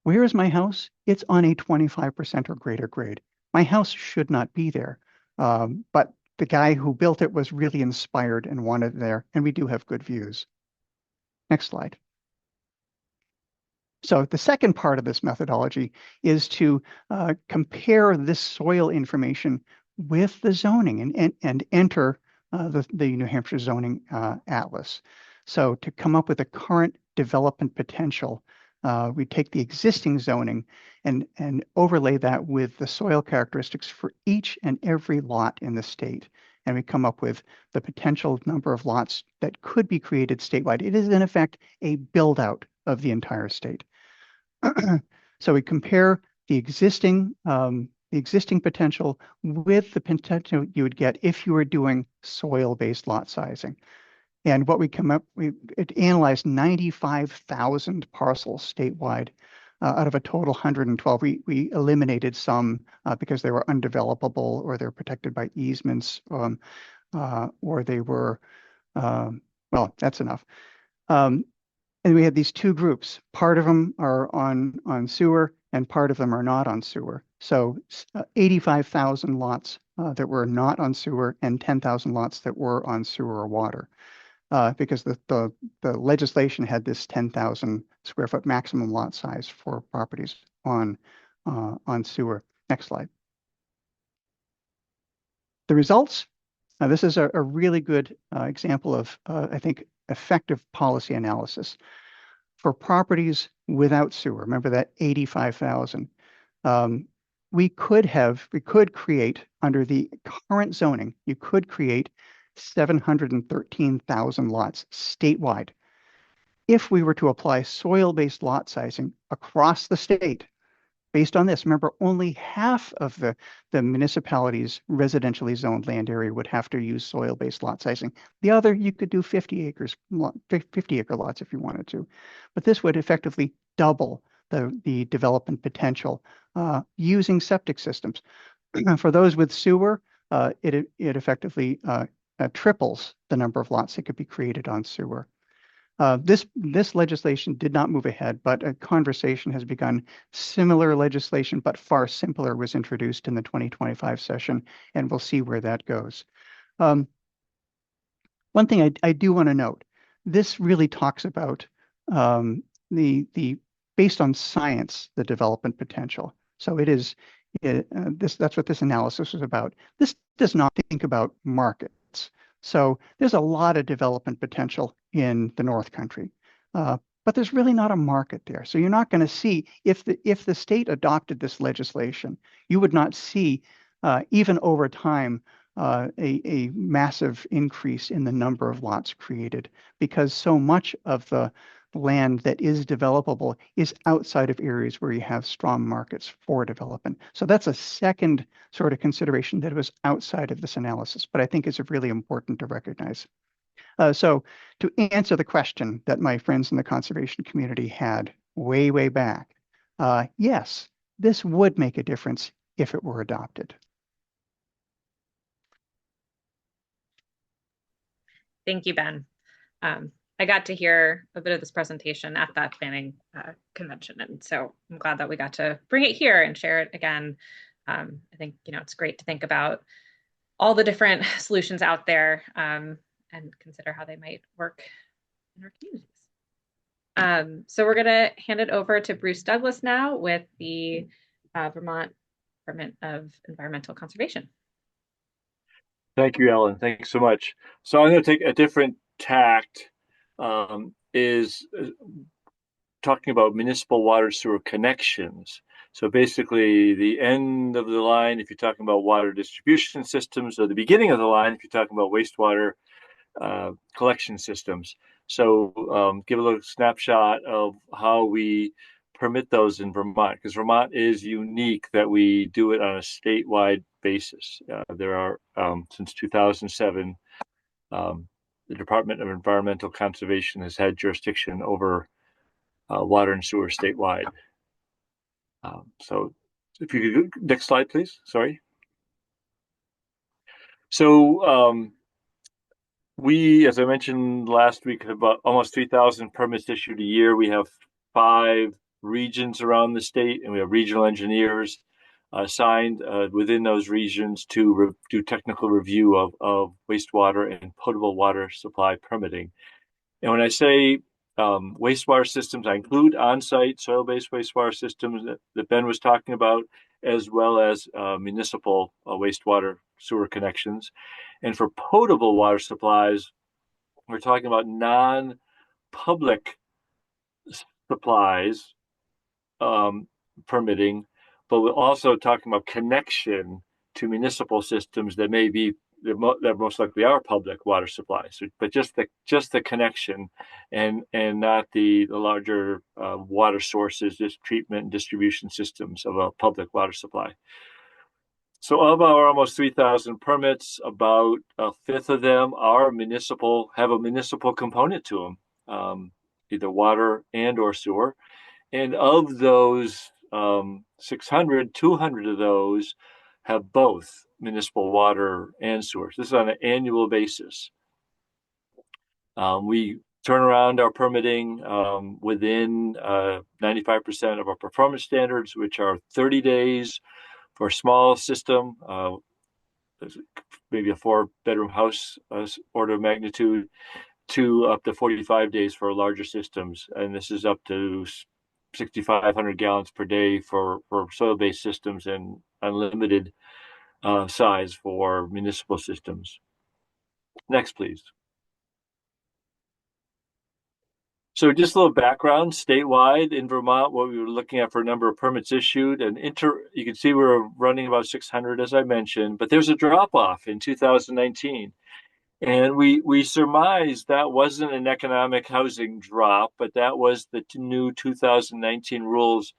Where is my house? It's on a 25% or greater grade. My house should not be there. But the guy who built it was really inspired and wanted it there, and we do have good views. Next slide. So the second part of this methodology is to compare this soil information with the zoning and enter the New Hampshire zoning atlas. So to come up with a current development potential, we take the existing zoning and overlay that with the soil characteristics for each and every lot in the state. And we come up with the potential number of lots that could be created statewide. It is, in effect, a build-out of the entire state. So we compare the existing potential with the potential you would get if you were doing soil-based lot sizing. And what we come up, it analyzed 95,000 parcels statewide out of a total 112. We eliminated some because they were undevelopable, or they're protected by easements, or they were, well, that's enough. And we had these two groups. Part of them are on sewer, and part of them are not on sewer. So 85,000 lots that were not on sewer and 10,000 lots that were on sewer or water. Because the legislation had this 10,000 square foot maximum lot size for properties on sewer. Next slide. The results. Now, this is a really good example of, I think, effective policy analysis. For properties without sewer, remember that 85,000, we could create, under the current zoning, you could create 713,000 lots statewide. If we were to apply soil-based lot sizing across the state, based on this, remember, only half of the municipality's residentially zoned land area would have to use soil-based lot sizing. The other, you could do 50-acre lots if you wanted to. But this would effectively double the development potential using septic systems. For those with sewer, it effectively triples the number of lots that could be created on sewer. This legislation did not move ahead, but a conversation has begun. Similar legislation, but far simpler, was introduced in the 2025 session, and we'll see where that goes. One thing I do want to note, this really talks about the based on science, the development potential. So it is that's what this analysis is about. This does not think about markets. So there's a lot of development potential in the North Country, but there's really not a market there. So you're not going to see, if the state adopted this legislation, you would not see, even over time, a massive increase in the number of lots created, because so much of the land that is developable is outside of areas where you have strong markets for development. So that's a second sort of consideration that was outside of this analysis, but I think is really important to recognize. So to answer the question that my friends in the conservation community had way, way back, yes, this would make a difference if it were adopted. Thank you, Ben. I got to hear a bit of this presentation at that planning convention, and so I'm glad that we got to bring it here and share it again. I think, it's great to think about all the different solutions out there and consider how they might work in our communities. So we're going to hand it over to Bruce Douglas now with the Vermont Department of Environmental Conservation. Thank you, Ellen. Thanks so much. So I'm going to take a different tact, is talking about municipal water sewer connections. So basically the end of the line, if you're talking about water distribution systems, or the beginning of the line, if you're talking about wastewater collection systems. So give a little snapshot of how we permit those in Vermont, because Vermont is unique that we do it on a statewide basis. There are, since 2007, the Department of Environmental Conservation has had jurisdiction over water and sewer statewide. So if you could, next slide, please. Sorry. So we, as I mentioned last week, have about almost 3,000 permits issued a year. We have 5 regions around the state, and we have regional engineers assigned within those regions to do technical review of wastewater and potable water supply permitting. And when I say wastewater systems, I include on-site soil-based wastewater systems that Ben was talking about, as well as municipal wastewater sewer connections. And for potable water supplies, we're talking about non-public supplies permitting, but we're also talking about connection to municipal systems that may be that most likely are public water supplies, but just the connection, and not the larger water sources, just treatment and distribution systems of a public water supply. So of our almost 3,000 permits, about a fifth of them are municipal, have a municipal component to them, either water and or sewer. And of those 600, 200 of those have both municipal water and sewer. This is on an annual basis. We turn around our permitting within 95% of our performance standards, which are 30 days for a small system, maybe a 4-bedroom house order of magnitude, to up to 45 days for larger systems. And this is up to 6,500 gallons per day for soil-based systems and unlimited size for municipal systems. Next, please. So just a little background, statewide in Vermont, what we were looking at for a number of permits issued, and you can see we're running about 600, as I mentioned, but there's a drop off in 2019. And we surmised that wasn't an economic housing drop, but that was the new 2019 rules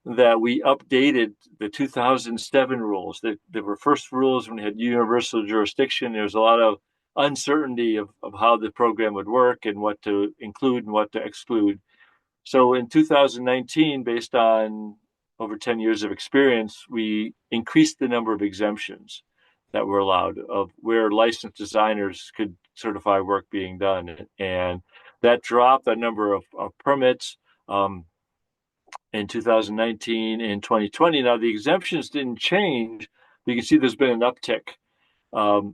that we updated the 2007 rules. There were first rules when we had universal jurisdiction. There was a lot of uncertainty of how the program would work and what to include and what to exclude. So in 2019, based on over 10 years of experience, we increased the number of exemptions that were allowed, of where licensed designers could certify work being done. And that dropped the number of permits in 2019 and 2020. Now, the exemptions didn't change, but you can see there's been an uptick. In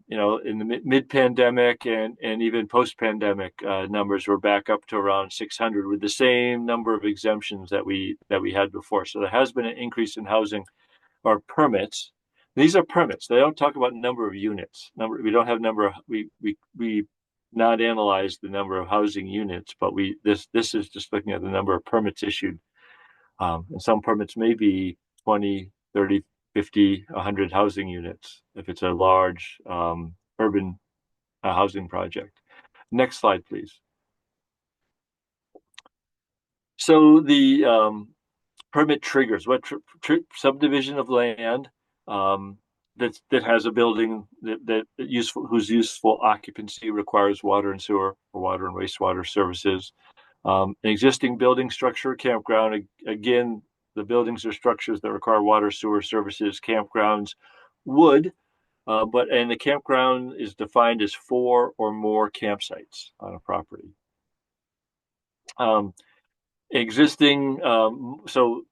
the mid-pandemic and even post-pandemic, numbers were back up to around 600 with the same number of exemptions that we had before. So there has been an increase in housing or permits. These are permits. They don't talk about number of units. We don't have number of, we not analyze the number of housing units, but this is just looking at the number of permits issued. And some permits may be 20, 30, 50, 100 housing units if it's a large urban housing project. Next slide, please. So the permit triggers, what subdivision of land that has a building whose useful occupancy requires water and sewer or water and wastewater services. An existing building structure, campground, again, the buildings or structures that require water, sewer services, campgrounds would, and the campground is defined as 4 or more campsites on a property. Existing, so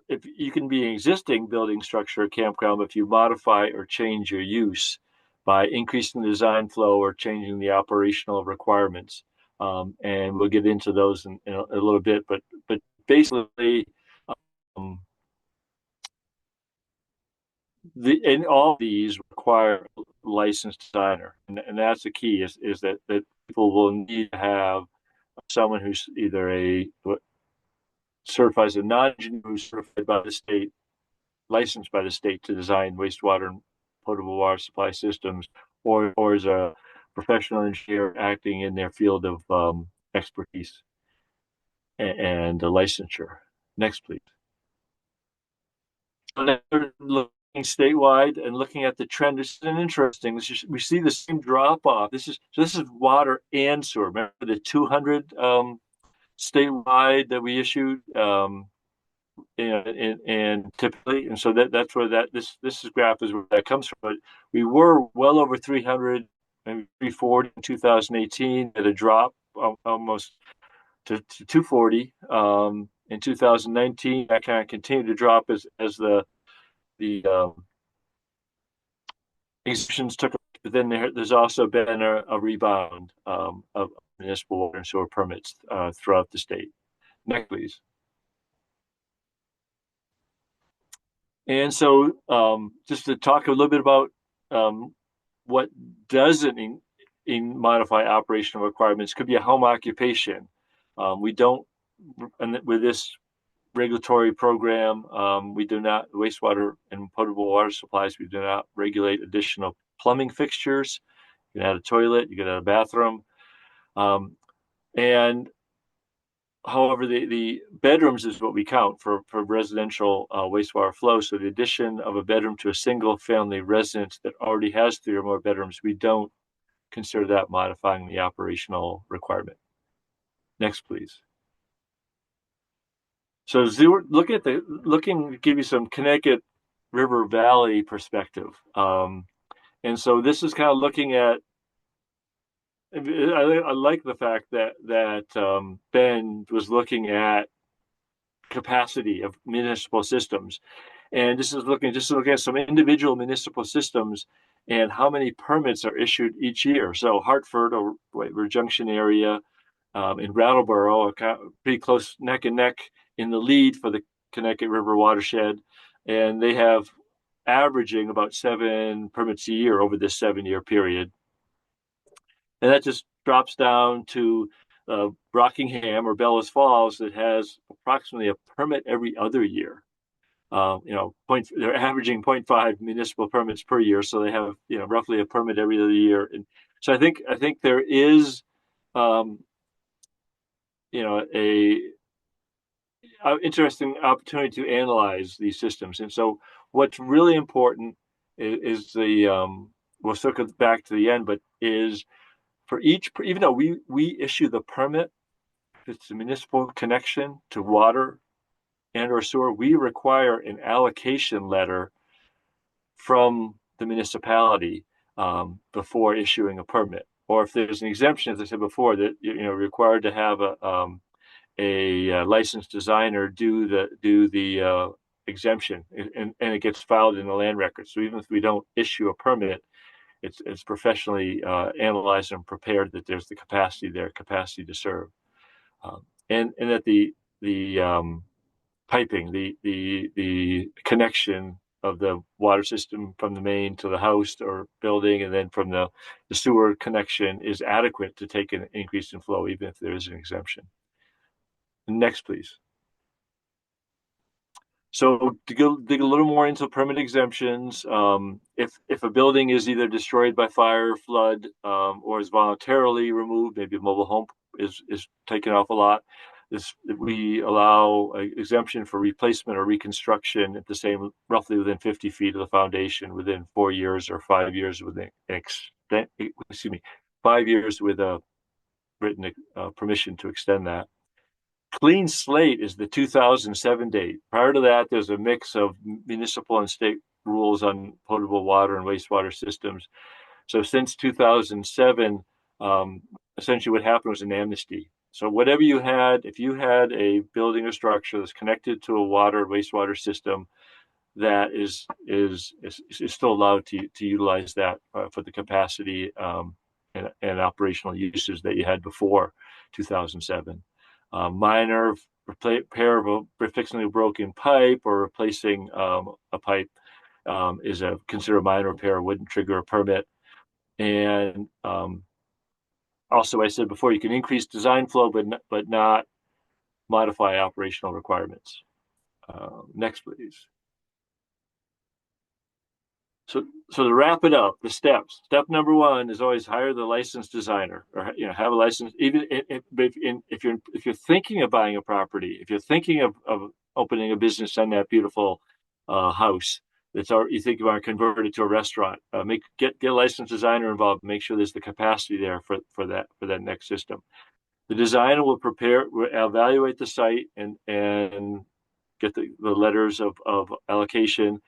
if you can be an existing building structure or campground, if you modify or change your use by increasing the design flow or changing the operational requirements. And we'll get into those in a little bit, but basically, and all these require a licensed designer, and that's the key is that people will need to have someone who's either certifies a non-engineer who's certified by the state, licensed by the state to design wastewater and potable water supply systems, or is a professional engineer acting in their field of expertise and licensure. Next, please. So now we're looking statewide and looking at the trend. This is an interesting. We see the same drop off. This is water and sewer. Remember the 200 statewide that we issued, and typically, and so that's where this graph is where that comes from. But we were well over 300. Maybe 340 in 2018, at a drop almost to 240 in 2019. That kind of continued to drop as the exemptions took. But then there's also been a rebound of municipal water and sewer permits throughout the state. Next, please. And so, just to talk a little bit about what doesn't modify operational requirements, could be a home occupation. We don't, and with this regulatory program, we do not, wastewater and potable water supplies, we do not regulate additional plumbing fixtures. You can add a toilet, you can add a bathroom. And however, the bedrooms is what we count for residential wastewater flow. So the addition of a bedroom to a single family residence that already has 3 or more bedrooms, we don't consider that modifying the operational requirement. Next, please. So looking to give you some Connecticut River Valley perspective. And so this is kind of looking at I like the fact that Ben was looking at capacity of municipal systems, and this is looking at some individual municipal systems and how many permits are issued each year. So Hartford or White Junction area, in Brattleboro are pretty close neck and neck in the lead for the Connecticut River watershed, and they have averaging about 7 permits a year over this 7-year period. And that just drops down to Rockingham or Bellows Falls that has approximately a permit every other year. They're averaging 0.5 municipal permits per year, so they have roughly a permit every other year. And so I think there is a interesting opportunity to analyze these systems. And so what's really important is we'll circle back to the end, but is for each, even though we issue the permit, if it's a municipal connection to water and or sewer, we require an allocation letter from the municipality before issuing a permit. Or if there's an exemption, as I said before, that required to have a licensed designer do the exemption, and it gets filed in the land record. So even if we don't issue a permit, it's professionally analyzed and prepared that there's the capacity to serve, and that the piping, the connection of the water system from the main to the house or building, and then from the sewer connection is adequate to take an increase in flow, even if there is an exemption. Next, please. So to dig a little more into permit exemptions, if a building is either destroyed by fire, flood, or is voluntarily removed, maybe a mobile home is taken off a lot, we allow an exemption for replacement or reconstruction at the same, roughly within 50 feet of the foundation, within 4 years or 5 years with 5 years with a written permission to extend that. Clean slate is the 2007 date. Prior to that, there's a mix of municipal and state rules on potable water and wastewater systems. So since 2007, essentially what happened was an amnesty. So whatever you had, if you had a building or structure that's connected to a water wastewater system, that is still allowed to utilize that for the capacity and operational uses that you had before 2007. Minor repair of fixing a broken pipe or replacing a pipe is considered a minor repair, wouldn't trigger a permit. And also, I said before, you can increase design flow, but not modify operational requirements. Next, please. So to wrap it up, the steps. Step number 1 is always hire the licensed designer, or have a license. Even if you're thinking of buying a property, if you're thinking of opening a business on that beautiful house you think about convert it to a restaurant, get a licensed designer involved. Make sure there's the capacity there for that next system. The designer will evaluate the site and get the letters of allocation.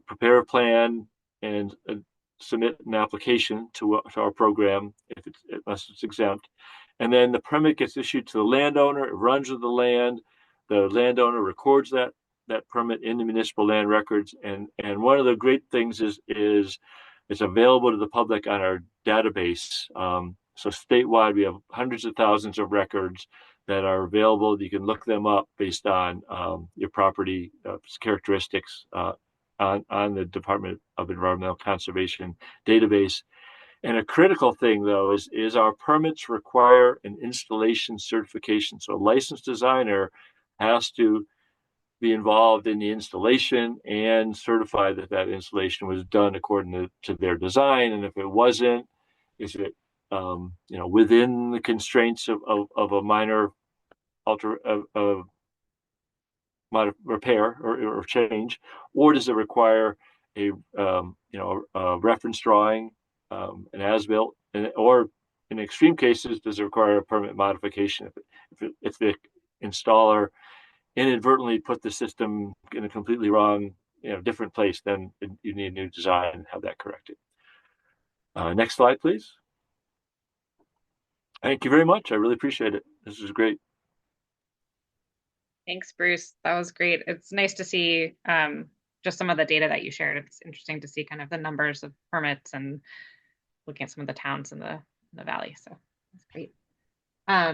Prepare a plan and submit an application to our program unless it's exempt. And then the permit gets issued to the landowner. It runs with the land. The landowner records that permit in the municipal land records. And one of the great things is it's available to the public on our database. So statewide, we have hundreds of thousands of records that are available. You can look them up based on your property characteristics on the Department of Environmental Conservation database. And a critical thing, though, is our permits require an installation certification. So a licensed designer has to be involved in the installation and certify that installation was done according to their design. And if it wasn't, is it within the constraints of a minor repair or change, or does it require a reference drawing, an as-built, or in extreme cases, does it require a permit modification if the installer inadvertently put the system in a completely wrong, different place? Then you need a new design and have that corrected. Next slide, please. Thank you very much. I really appreciate it. This is great. Thanks, Bruce. That was great. It's nice to see just some of the data that you shared. It's interesting to see kind of the numbers of permits and looking at some of the towns in the valley. So that's great. I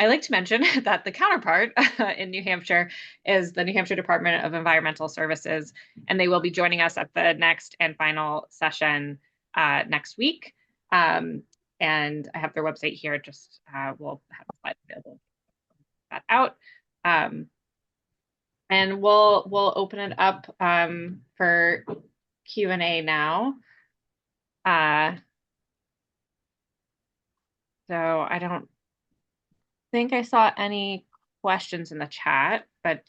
like to mention that the counterpart in New Hampshire is the New Hampshire Department of Environmental Services, and they will be joining us at the next and final session next week. And I have their website here. Just we'll have a slide available that out. And we'll open it up for Q&A now. So I don't think I saw any questions in the chat, but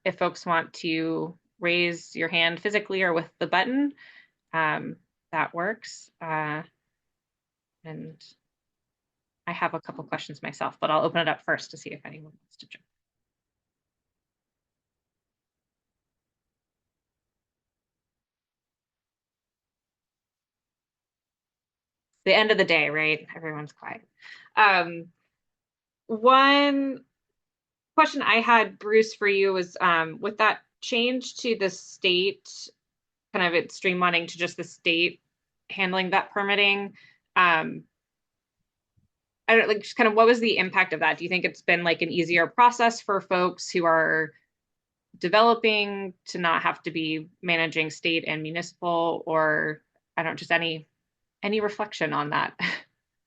if folks want to raise your hand physically or with the button, that works. And I have a couple questions myself, but I'll open it up first to see if anyone wants to jump. The end of the day, right? Everyone's quiet. One question I had, Bruce, for you was with that change to the state, kind of it streamlining to just the state handling that permitting. I don't like just kind of what was the impact of that? Do you think it's been like an easier process for folks who are developing to not have to be managing state and municipal, or I don't just any reflection on that?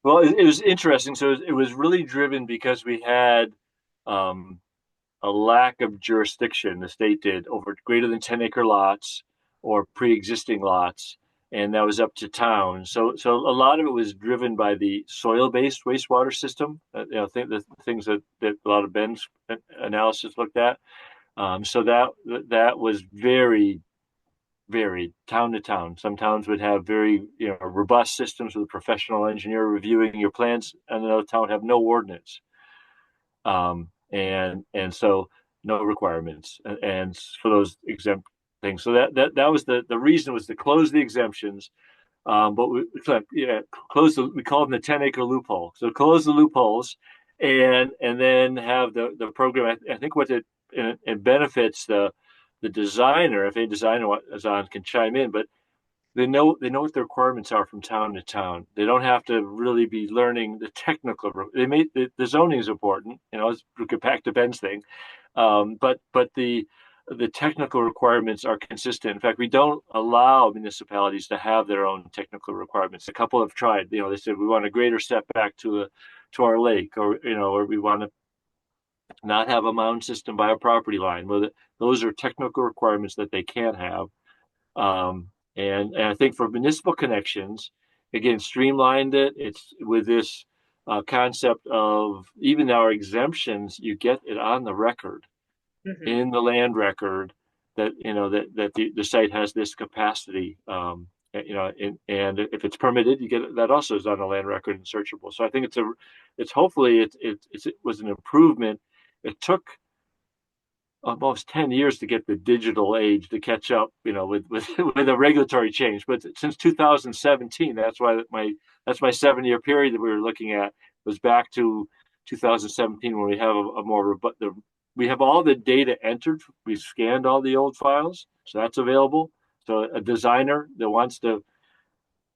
Well, it was interesting. So it was really driven because we had a lack of jurisdiction. The state did over greater than 10-acre lots or pre-existing lots, and that was up to town. So a lot of it was driven by the soil-based wastewater system. The things that a lot of Ben's analysis looked at. So that was very town to town. Some towns would have very robust systems with a professional engineer reviewing your plans, and another town would have no ordinance, and so no requirements, and for those exempt things. So that was the reason was to close the exemptions, but we call them the 10-acre loophole. So close the loopholes, and then have the program. I think what it benefits the designer, if a designer is on, can chime in, but they know what the requirements are from town to town. They don't have to really be learning the technical. The zoning is important, let's get back to Ben's thing, but the technical requirements are consistent. In fact, we don't allow municipalities to have their own technical requirements. A couple have tried. They said we want a greater setback to our lake, or we want to not have a mound system by a property line. Well, those are technical requirements that they can't have. And I think for municipal connections, again, streamlined it. It's with this concept of even our exemptions, you get it on the record, in the land record, that that the site has this capacity. And if it's permitted, you get it, that also is on the land record and searchable. So I think it was an improvement. It took almost 10 years to get the digital age to catch up, with a regulatory change. But since 2017, that's my 7-year period that we were looking at was back to 2017, when we have we have all the data entered. We've scanned all the old files, so that's available. So a designer that wants to,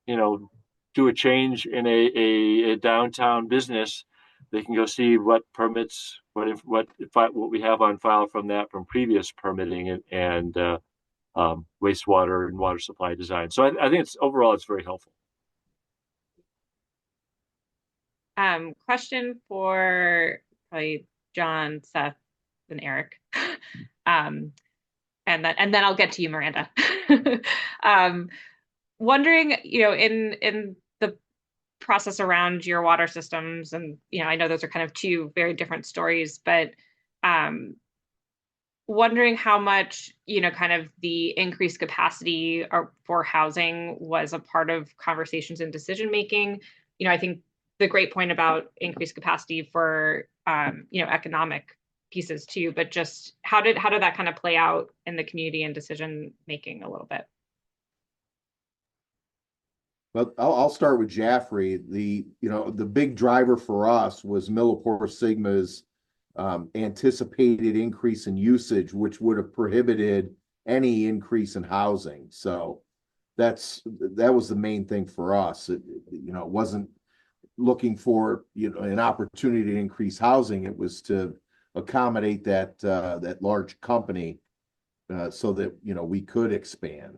do a change in a downtown business, they can go see what permits, what we have on file from previous permitting and wastewater and water supply design. So I think overall it's very helpful. Question for probably Jon, Seth, and Eric, and then I'll get to you, Miranda. Wondering, in the process around your water systems, and I know those are kind of two very different stories, but wondering how much kind of the increased capacity for housing was a part of conversations and decision making. I think the great point about increased capacity for economic pieces too, but just how did that kind of play out in the community and decision making a little bit? But I'll start with Jaffrey. The big driver for us was Millipore Sigma's anticipated increase in usage, which would have prohibited any increase in housing. So that was the main thing for us. It wasn't looking for an opportunity to increase housing. It was to accommodate that large company so that we could expand.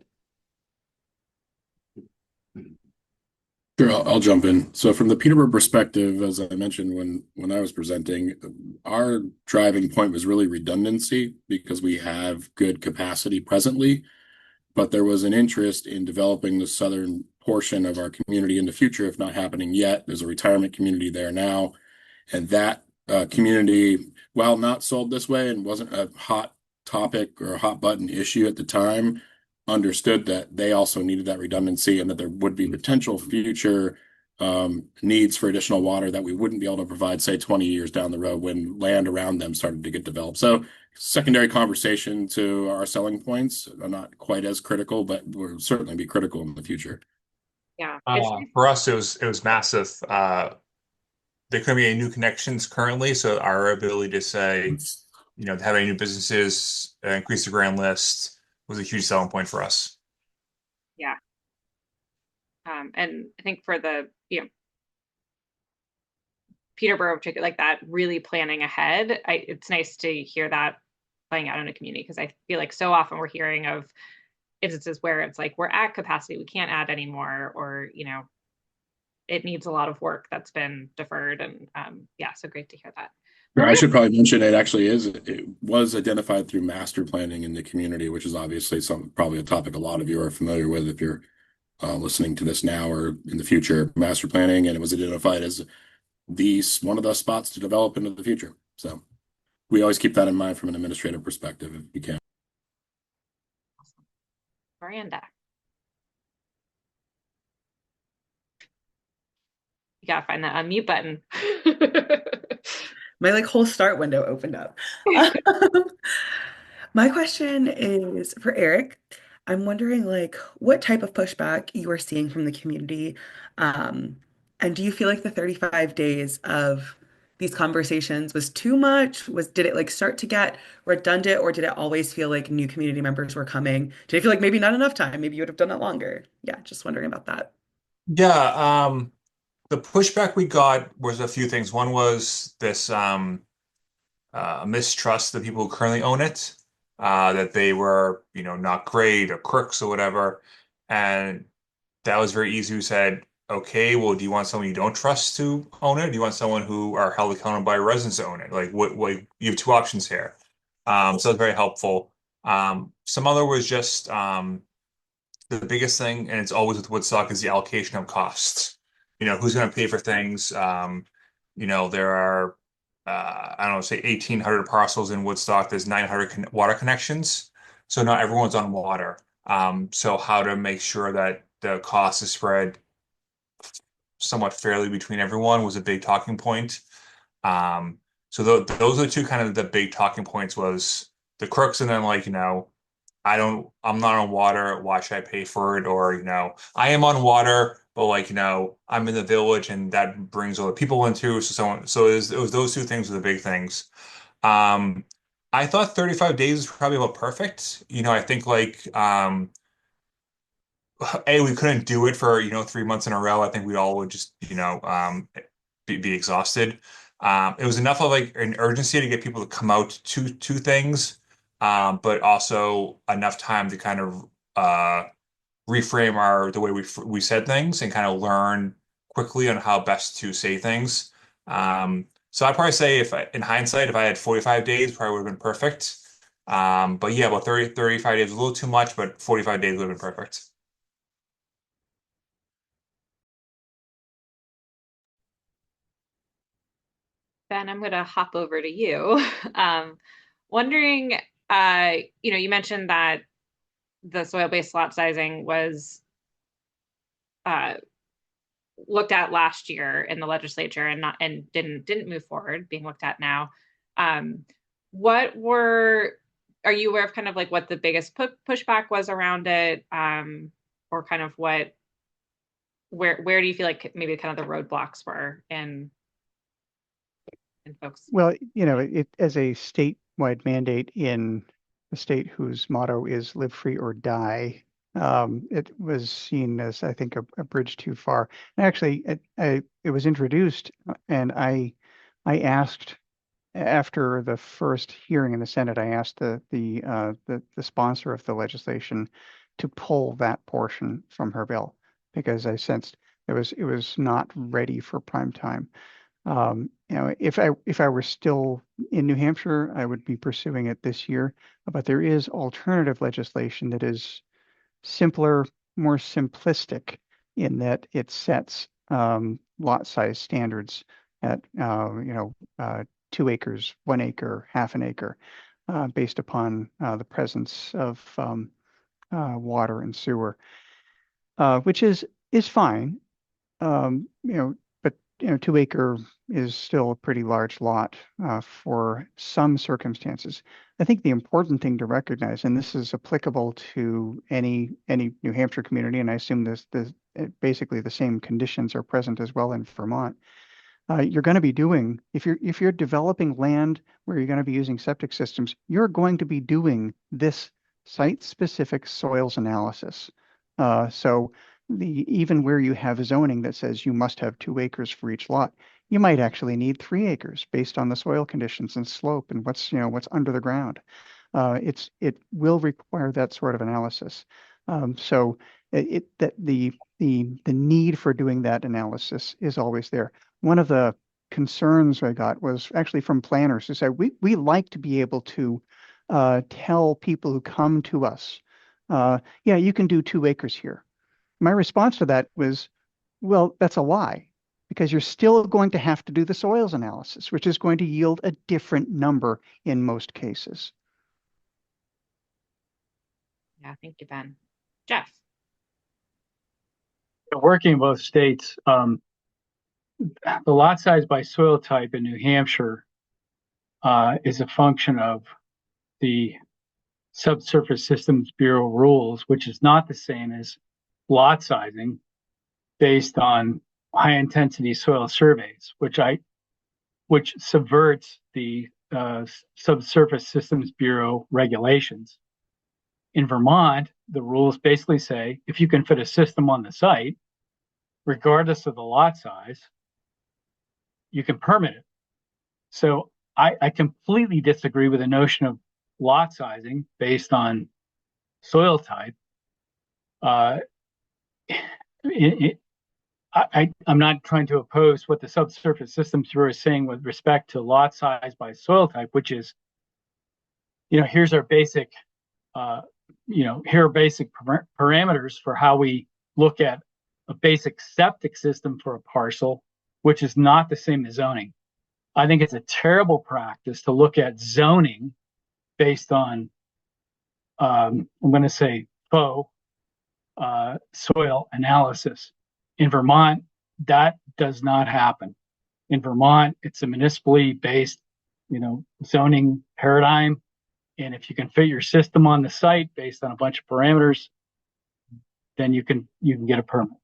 Sure, I'll jump in. So from the Peterborough perspective, as I mentioned when I was presenting, our driving point was really redundancy because we have good capacity presently, but there was an interest in developing the southern portion of our community in the future, if not happening yet. There's a retirement community there now, and that community, while not sold this way and wasn't a hot topic or a hot button issue at the time, understood that they also needed that redundancy and that there would be potential future needs for additional water that we wouldn't be able to provide, say, 20 years down the road when land around them started to get developed. So secondary conversation to our selling points are not quite as critical, but will certainly be critical in the future. Yeah. For us, it was massive. There couldn't be any new connections currently, so our ability to say, have any new businesses, increase the grand list was a huge selling point for us. Yeah. And I think for the, Peterborough, particularly like that, really planning ahead, it's nice to hear that playing out in a community, because I feel like so often we're hearing of instances where it's like, we're at capacity, we can't add anymore, or, it needs a lot of work that's been deferred. And so great to hear that. I should probably mention it was identified through master planning in the community, which is obviously probably a topic a lot of you are familiar with if you're listening to this now or in the future. Master planning, and it was identified as one of the spots to develop into the future. So we always keep that in mind from an administrative perspective if we can. Awesome. Miranda. You gotta find that unmute button. My whole start window opened up. My question is for Eric. I'm wondering what type of pushback you are seeing from the community. And do you feel like the 35 days of these conversations was too much? Did it start to get redundant, or did it always feel like new community members were coming? Did it feel like maybe not enough time? Maybe you would have done it longer. Yeah, just wondering about that. Yeah, the pushback we got was a few things. One was this mistrust of the people who currently own it, that they were, not great or crooks or whatever. And that was very easy. We said, okay, well, do you want someone you don't trust to own it? Do you want someone who are held accountable by residents to own it? What you have two options here. So that's very helpful. Some other was just the biggest thing, and it's always with Woodstock, is the allocation of costs. Who's going to pay for things? There are, I don't know, say 1,800 parcels in Woodstock. There's 900 water connections. So not everyone's on water. So how to make sure that the cost is spread somewhat fairly between everyone was a big talking point. So those are the two kind of the big talking points, was the crooks, and then I'm not on water. Why should I pay for it? Or, I am on water, but I'm in the village and that brings other people into. So it was those two things were the big things. I thought 35 days was probably about perfect. I think we couldn't do it for, 3 months in a row. I think we all would just, be exhausted. It was enough of an urgency to get people to come out to things. But also enough time to kind of reframe the way we said things and kind of learn quickly on how best to say things. So I'd probably say, in hindsight, if I had 45 days, probably would have been perfect. But yeah, about 35 days was a little too much, but 45 days would have been perfect. Ben, I'm going to hop over to you. Wondering, you mentioned that the soil-based lot sizing was looked at last year in the legislature and didn't move forward, being looked at now. Are you aware of kind of what the biggest pushback was around it, or kind of what where do you feel like maybe kind of the roadblocks were in folks? Well, it as a statewide mandate in a state whose motto is live free or die, it was seen as, I think, a bridge too far. And actually, it was introduced, and I asked after the first hearing in the Senate, I asked the sponsor of the legislation to pull that portion from her bill because I sensed it was not ready for prime time. If I were still in New Hampshire, I would be pursuing it this year. But there is alternative legislation that is simpler, more simplistic in that it sets lot size standards at 2 acres, 1 acre, half an acre, based upon the presence of water and sewer, which is fine. But 2 acre is still a pretty large lot for some circumstances. I think the important thing to recognize, and this is applicable to any New Hampshire community, and I assume this basically the same conditions are present as well in Vermont. You're going to be doing, if you're developing land where you're going to be using septic systems, you're going to be doing this site-specific soils analysis. So even where you have zoning that says you must have 2 acres for each lot, you might actually need 3 acres based on the soil conditions and slope and what's under the ground. It will require that sort of analysis. So the need for doing that analysis is always there. One of the concerns I got was actually from planners who said we like to be able to tell people who come to us, yeah, you can do 2 acres here. My response to that was, well, that's a lie, because you're still going to have to do the soils analysis, which is going to yield a different number in most cases. Yeah, thank you, Ben. Jeff. Working in both states, the lot size by soil type in New Hampshire is a function of the Subsurface Systems Bureau rules, which is not the same as lot sizing based on high intensity soil surveys, which subverts the Subsurface Systems Bureau regulations. In Vermont, the rules basically say if you can fit a system on the site, regardless of the lot size, you can permit it. So I completely disagree with the notion of lot sizing based on soil type. I'm not trying to oppose what the Subsurface Systems Bureau is saying with respect to lot size by soil type, which is, here's our basic, here are basic parameters for how we look at a basic septic system for a parcel, which is not the same as zoning. I think it's a terrible practice to look at zoning based on, I'm going to say, faux soil analysis. In Vermont, that does not happen. In Vermont, it's a municipally based, zoning paradigm. And if you can fit your system on the site based on a bunch of parameters, then you can get a permit.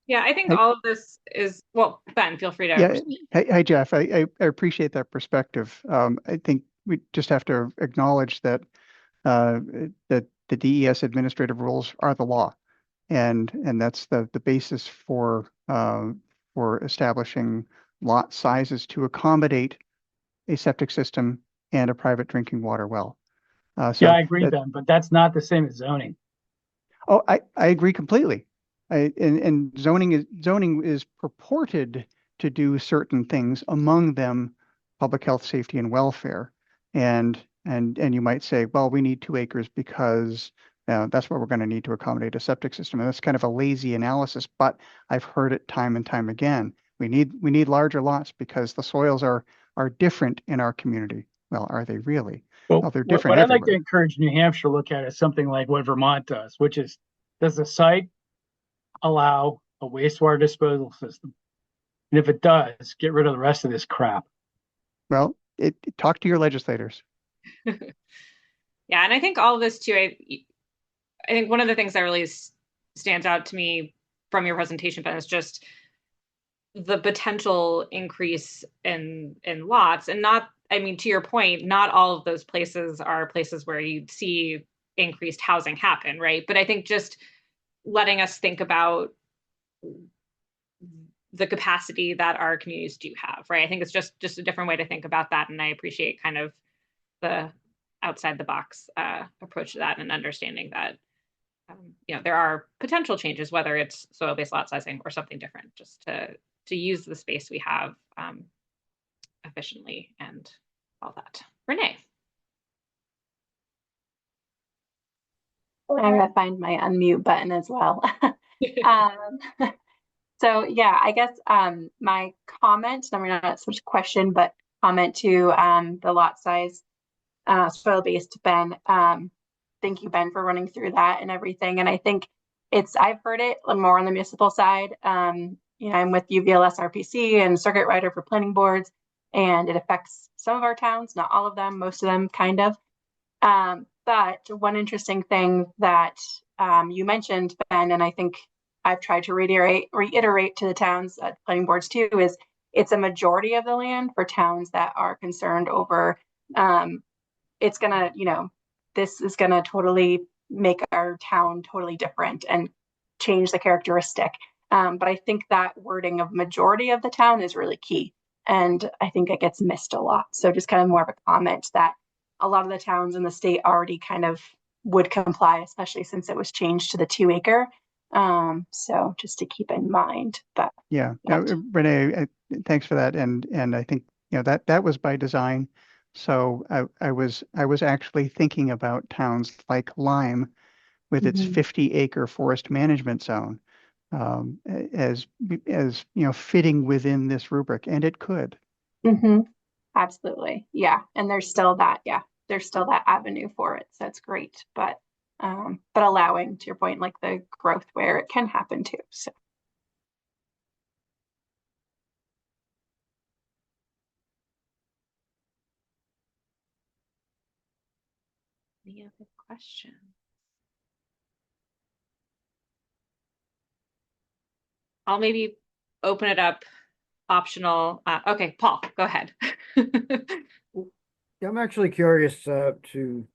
Yeah, I think all of this is, well, Ben, feel free to. Yeah, hey, Jeff, I appreciate that perspective. I think we just have to acknowledge that that the DES administrative rules are the law, and that's the basis for establishing lot sizes to accommodate a septic system and a private drinking water well. Yeah, I agree, Ben, but that's not the same as zoning. Oh, I agree completely. And zoning is purported to do certain things, among them public health, safety, and welfare. And you might say, well, we need 2 acres because that's what we're going to need to accommodate a septic system. And that's kind of a lazy analysis, but I've heard it time and time again. We need larger lots because the soils are different in our community. Well, are they really? Well, they're different what I'd like to everywhere. encourage New Hampshire to look at is something like what Vermont does, which is, does the site allow a wastewater disposal system? And if it does, get rid of the rest of this crap. Well, talk to your legislators. Yeah, and I think all of this too, I think one of the things that really stands out to me from your presentation, Ben, is just the potential increase in lots. And not, I mean, to your point, not all of those places are places where you'd see increased housing happen, right? But I think just letting us think about the capacity that our communities do have, right? I think it's just a different way to think about that. And I appreciate kind of the outside the box approach to that, and understanding that there are potential changes, whether it's soil-based lot sizing or something different, just to use the space we have efficiently and all that. Renee. I'm gonna find my unmute button as well. So yeah, I guess my comment, I mean, not so much question, but comment to the lot size soil-based, Ben. Thank you, Ben, for running through that and everything. And I think I've heard it more on the municipal side. I'm with UVLS RPC and circuit rider for planning boards, and it affects some of our towns, not all of them, most of them kind of. But one interesting thing that you mentioned, Ben, and I think I've tried to reiterate to the towns planning boards too, is it's a majority of the land for towns that are concerned over it's gonna, this is gonna totally make our town totally different and change the characteristic. But I think that wording of majority of the town is really key. And I think it gets missed a lot. So just kind of more of a comment that a lot of the towns in the state already kind of would comply, especially since it was changed to the 2 acre. So just to keep in mind. But yeah, Renee, thanks for that. And I think that was by design. So I was actually thinking about towns like Lyme with its 50 acre forest management zone as fitting within this rubric, and it could. Absolutely, yeah. And there's still that avenue for it, so it's great. But allowing, to your point, like the growth where it can happen too. So. Any other questions? I'll maybe open it up, optional. Okay, Paul, go ahead. Yeah, I'm actually curious to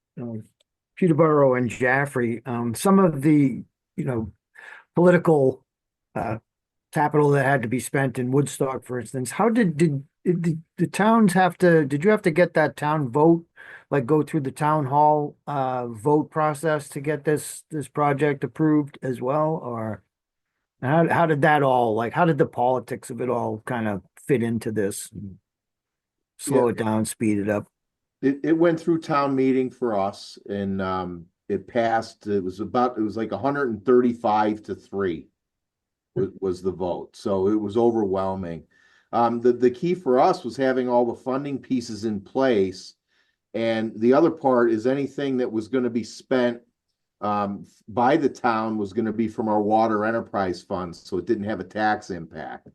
Peterborough and Jaffrey. Some of the political capital that had to be spent in Woodstock, for instance. How did the towns have to? Did you have to get that town vote, like go through the town hall vote process to get this project approved as well, or how did that all, like, how did the politics of it all kind of fit into this? Slow it down, speed it up. It went through town meeting for us, and it passed. It was like 135 to 3 was the vote. So it was overwhelming. The key for us was having all the funding pieces in place. And the other part is anything that was going to be spent by the town was going to be from our water enterprise funds. So it didn't have a tax impact.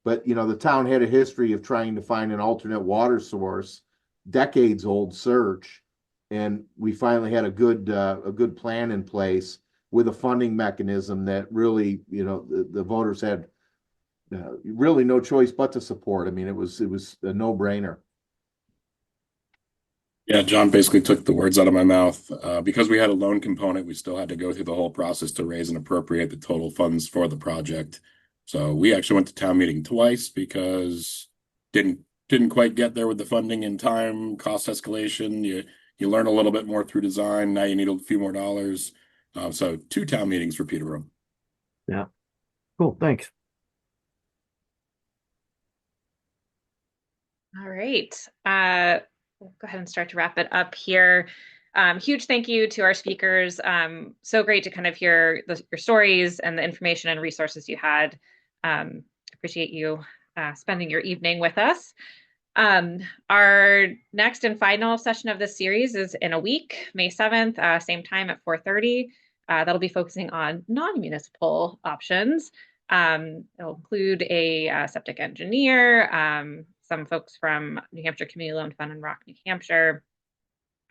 But, the town had a history of trying to find an alternate water source, decades old search. And we finally had a good plan in place with a funding mechanism that really, the voters had really no choice but to support. I mean, it was a no-brainer. Yeah, John basically took the words out of my mouth. Because we had a loan component, we still had to go through the whole process to raise and appropriate the total funds for the project. So we actually went to town meeting twice because didn't quite get there with the funding in time, cost escalation. You learn a little bit more through design. Now you need a few more dollars. So 2 town meetings for Peterborough. Yeah. Cool. Thanks. All right. We'll go ahead and start to wrap it up here. Huge thank you to our speakers. So great to kind of hear your stories and the information and resources you had. Appreciate you spending your evening with us. Our next and final session of this series is in a week, May 7th, same time at 4:30. That'll be focusing on non-municipal options. It'll include a septic engineer, some folks from New Hampshire Community Loan Fund and Rock, New Hampshire,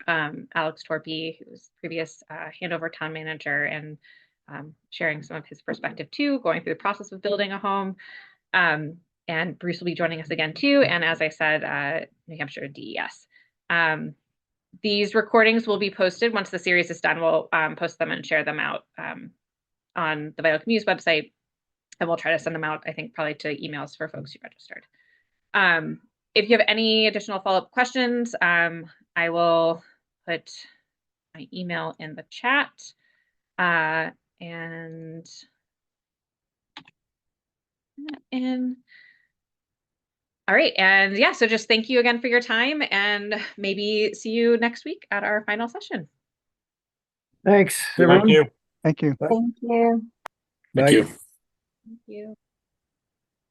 Alex Torpy, who was previous handover town manager, and sharing some of his perspective too, going through the process of building a home. And Bruce will be joining us again too. And as I said, New Hampshire DES. These recordings will be posted once the series is done. We'll post them and share them out on the Vital Communities website. And we'll try to send them out, I think, probably to emails for folks who registered. If you have any additional follow-up questions, I will put my email in the chat. And all right. And yeah, so just thank you again for your time, and maybe see you next week at our final session. Thanks, Thank everyone. you. Thank you. Thank you. Thank Bye. you. Thank you.